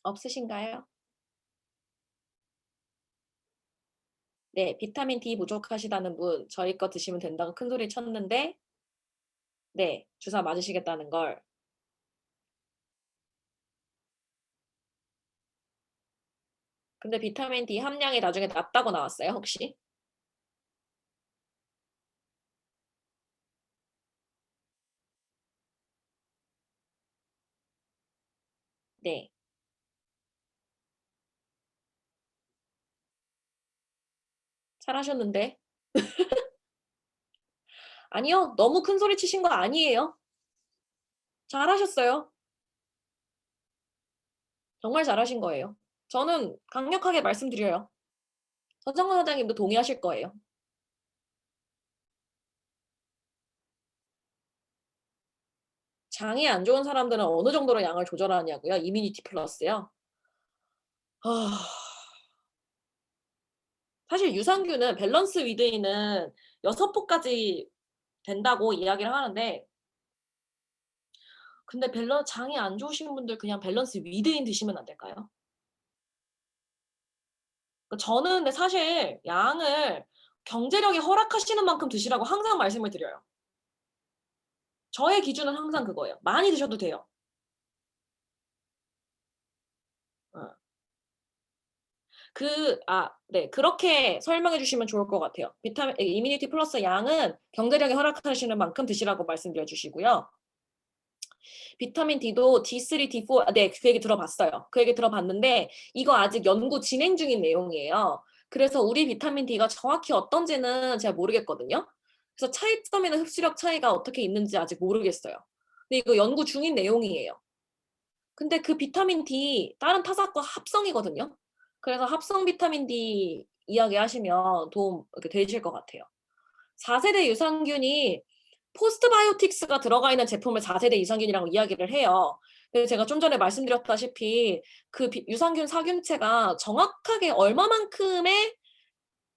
[SPEAKER 1] 없으신가요? 네, 비타민 D 부족하시다는 분 저희 거 드시면 된다고 큰소리 쳤는데 네, 주사 맞으시겠다는 걸. 근데 비타민 D 함량이 나중에 낮다고 나왔어요, 혹시? 네. 잘하셨는데. 아니요. 너무 큰 소리 치신 거 아니에요. 잘하셨어요. 정말 잘하신 거예요. 저는 강력하게 말씀드려요. 서정근 사장님도 동의하실 거예요. 장이 안 좋은 사람들은 어느 정도로 양을 조절하냐고요? 이뮤니티 플러스요? 아, 사실 유산균은 밸런스 위드인은 6포까지 된다고 이야기를 하는데 근데 장이 안 좋으신 분들 그냥 밸런스 위드인 드시면 안 될까요? 저는 근데 사실 양을 경제력이 허락하시는 만큼 드시라고 항상 말씀을 드려요. 저의 기준은 항상 그거예요. 많이 드셔도 돼요. 어. 네. 그렇게 설명해 주시면 좋을 것 같아요. 이뮤니티 플러스 양은 경제력이 허락하시는 만큼 드시라고 말씀드려 주시고요. 비타민 D도 D3, D4, 네, 그 얘기 들어봤어요. 그 얘기 들어봤는데 이거 아직 연구 진행 중인 내용이에요. 그래서 우리 비타민 D가 정확히 어떤지는 잘 모르겠거든요. 그래서 차이점이나 흡수력 차이가 어떻게 있는지 아직 모르겠어요. 근데 이거 연구 중인 내용이에요. 근데 그 비타민 D 다른 타사과 합성이거든요. 그래서 합성 비타민 D 이야기하시면 도움 이렇게 되실 것 같아요. 4세대 유산균이 포스트바이오틱스가 들어가 있는 제품을 4세대 유산균이라고 이야기를 해요. 근데 제가 좀 전에 말씀드렸다시피 그 유산균 사균체가 정확하게 얼마만큼의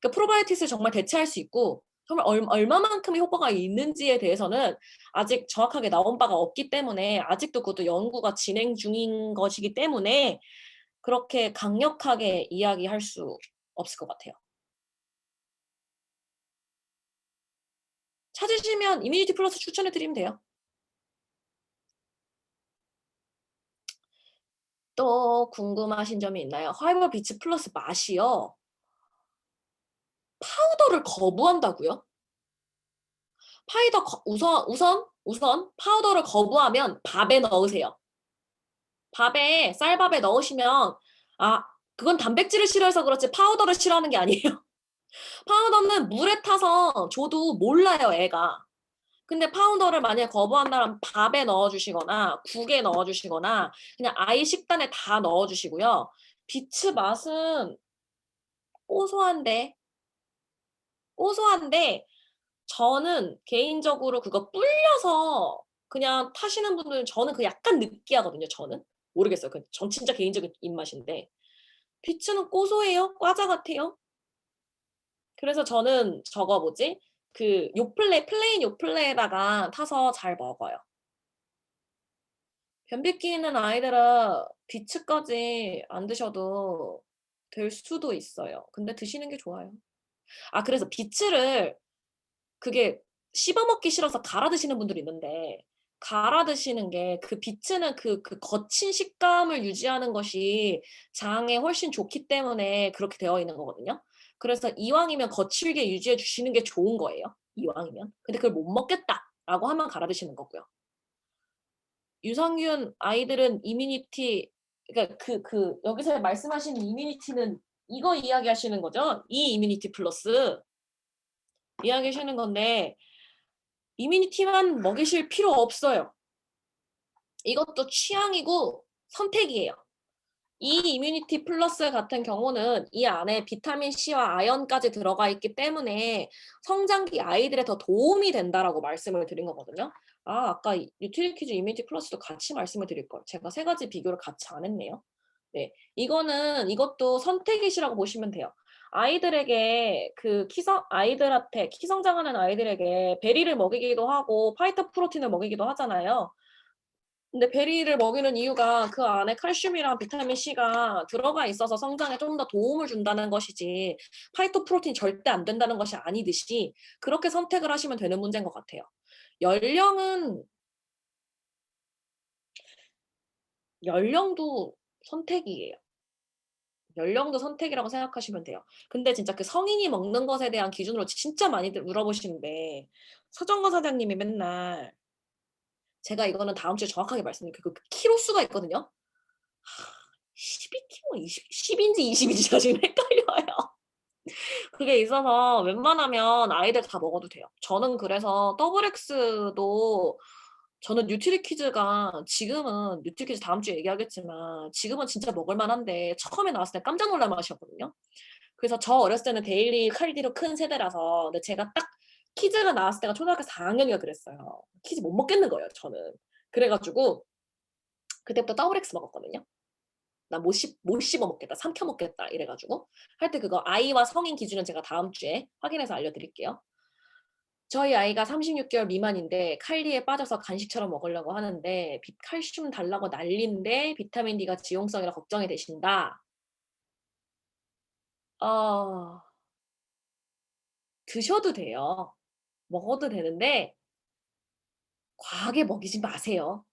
[SPEAKER 1] 그 프로바이오틱스를 정말 대체할 수 있고 정말 얼마만큼의 효과가 있는지에 대해서는 아직 정확하게 나온 바가 없기 때문에 아직도 그것도 연구가 진행 중인 것이기 때문에 그렇게 강력하게 이야기할 수 없을 것 같아요. 찾으시면 이뮤니티 플러스 추천해 드리면 돼요. 또 궁금하신 점이 있나요? 화이버 비치 플러스 맛이요. 파우더를 거부한다고요? 우선 파우더를 거부하면 밥에 넣으세요. 쌀밥에 넣으시면 그건 단백질을 싫어해서 그렇지 파우더를 싫어하는 게 아니에요. 파우더는 물에 타서 줘도 몰라요, 애가. 근데 파우더를 만약에 거부한다면 밥에 넣어주시거나 국에 넣어주시거나 그냥 아예 식단에 다 넣어주시고요. 비츠 맛은 고소한데 저는 개인적으로 그거 불려서 그냥 타시는 분들은 저는 그 약간 느끼하거든요. 저는 모르겠어요. 전 진짜 개인적인 입맛인데 비츠는 고소해요. 과자 같아요. 그래서 저는 저거 뭐지? 그 플레인 요플레에다가 타서 잘 먹어요. 변비기 있는 아이들은 비츠까지 안 드셔도 될 수도 있어요. 근데 드시는 게 좋아요. 그래서 비츠를 그게 씹어먹기 싫어서 갈아 드시는 분들이 있는데 갈아 드시는 게 그 비츠는 그 거친 식감을 유지하는 것이 장에 훨씬 좋기 때문에 그렇게 되어 있는 거거든요. 그래서 이왕이면 거칠게 유지해 주시는 게 좋은 거예요. 이왕이면. 근데 그걸 못 먹겠다라고 하면 갈아 드시는 거고요. 유산균 아이들은 이뮤니티 그러니까 여기서 말씀하시는 이뮤니티는 이거 이야기하시는 거죠? 이 이뮤니티 플러스 이야기하시는 건데 이뮤니티만 먹이실 필요 없어요. 이것도 취향이고 선택이에요. 이 이뮤니티 플러스 같은 경우는 이 안에 비타민 C와 아연까지 들어가 있기 때문에 성장기 아이들에 더 도움이 된다라고 말씀을 드린 거거든요. 아까 뉴트리퀴즈 이뮤니티 플러스도 같이 말씀을 드릴 걸. 제가 세 가지 비교를 같이 안 했네요. 네, 이것도 선택이시라고 보시면 돼요. 아이들에게 아이들한테 키 성장하는 아이들에게 베리를 먹이기도 하고 파이터 프로틴을 먹이기도 하잖아요. 근데 베리를 먹이는 이유가 그 안에 칼슘이랑 비타민 C가 들어가 있어서 성장에 좀 더 도움을 준다는 것이지 파이토프로틴이 절대 안 된다는 것이 아니듯이 그렇게 선택을 하시면 되는 문제인 것 같아요. 연령은 연령도 선택이에요. 연령도 선택이라고 생각하시면 돼요. 근데 진짜 그 성인이 먹는 것에 대한 기준으로 진짜 많이들 물어보시는데 서정건 사장님이 맨날 제가 이거는 다음 주에 정확하게 말씀드릴게요. 그 키로수가 있거든요. 12kg, 10인지 20인지 가 지금 헷갈려요. 그게 있어서 웬만하면 아이들 다 먹어도 돼요. 저는 그래서 저는 뉴트리퀴즈 다음 주에 얘기하겠지만 지금은 진짜 먹을 만한데 처음에 나왔을 때 깜짝 놀랄 맛이었거든요. 그래서 저 어렸을 때는 데일리 칼디로 큰 세대라서 근데 제가 딱 키즈가 나왔을 때가 초등학교 4학년이가 그랬어요. 키즈 못 먹겠는 거예요, 저는. 그래가지고 그때부터 더블 X 먹었거든요. 나 못 씹어 먹겠다, 삼켜 먹겠다 이래가지고 할 때 그거 아이와 성인 기준은 제가 다음 주에 확인해서 알려드릴게요. 저희 아이가 36개월 미만인데 칼리에 빠져서 간식처럼 먹으려고 하는데 칼슘 달라고 난리인데 비타민 D가 지용성이라 걱정이 되신다. 어, 드셔도 돼요. 먹어도 되는데 과하게 먹이지 마세요.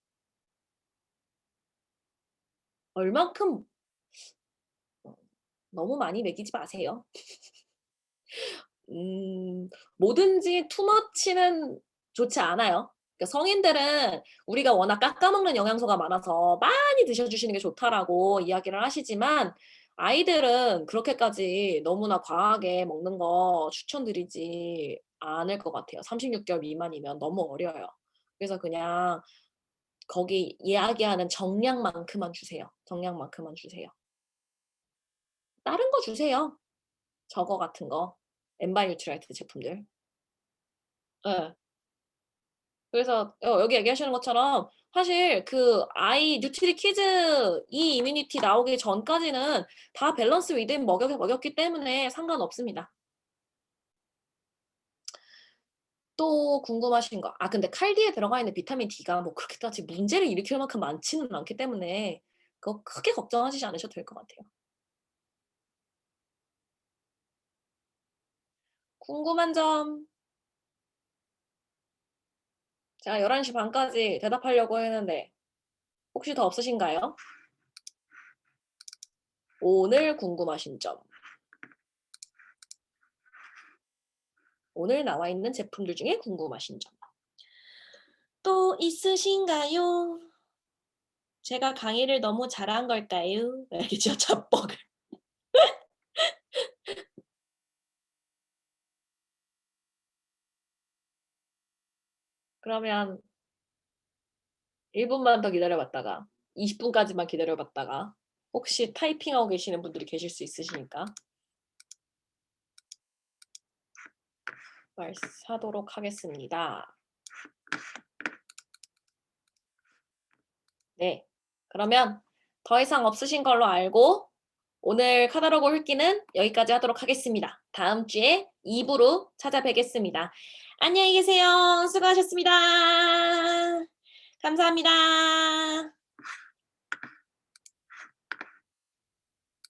[SPEAKER 1] 얼만큼 너무 많이 먹이지 마세요. 뭐든지 투머치는 좋지 않아요. 그러니까 성인들은 우리가 워낙 깎아먹는 영양소가 많아서 많이 드셔주시는 게 좋다라고 이야기를 하시지만 아이들은 그렇게까지 너무나 과하게 먹는 거 추천드리지 않을 것 같아요. 36개월 미만이면 너무 어려요. 그래서 그냥 거기 이야기하는 정량만큼만 주세요. 정량만큼만 주세요. 다른 거 주세요. 저거 같은 거. 엔바이 뉴트라이트 제품들. 예. 그래서 여기 얘기하시는 것처럼 사실 그 아이 뉴트리 키즈 이 이뮤니티 나오기 전까지는 다 밸런스 위드인 먹였기 때문에 상관없습니다. 또 궁금하신 거. 근데 칼디에 들어가 있는 비타민 D가 뭐 그렇게까지 문제를 일으킬 만큼 많지는 않기 때문에 그거 크게 걱정하시지 않으셔도 될 것 같아요. 궁금한 점. 제가 11시 반까지 대답하려고 했는데 혹시 더 없으신가요? 오늘 궁금하신 점. 오늘 나와 있는 제품들 중에 궁금하신 점. 또 있으신가요? 제가 강의를 너무 잘한 걸까요? 알겠죠? 자뻑을. 그러면 1분만 더 기다려봤다가 20분까지만 기다려봤다가 혹시 타이핑하고 계시는 분들이 계실 수 있으시니까 말하도록 하겠습니다. 네, 그러면 더 이상 없으신 걸로 알고 오늘 카다로그 훑기는 여기까지 하도록 하겠습니다. 다음 주에 2부로 찾아뵙겠습니다. 안녕히 계세요. 수고하셨습니다. 감사합니다.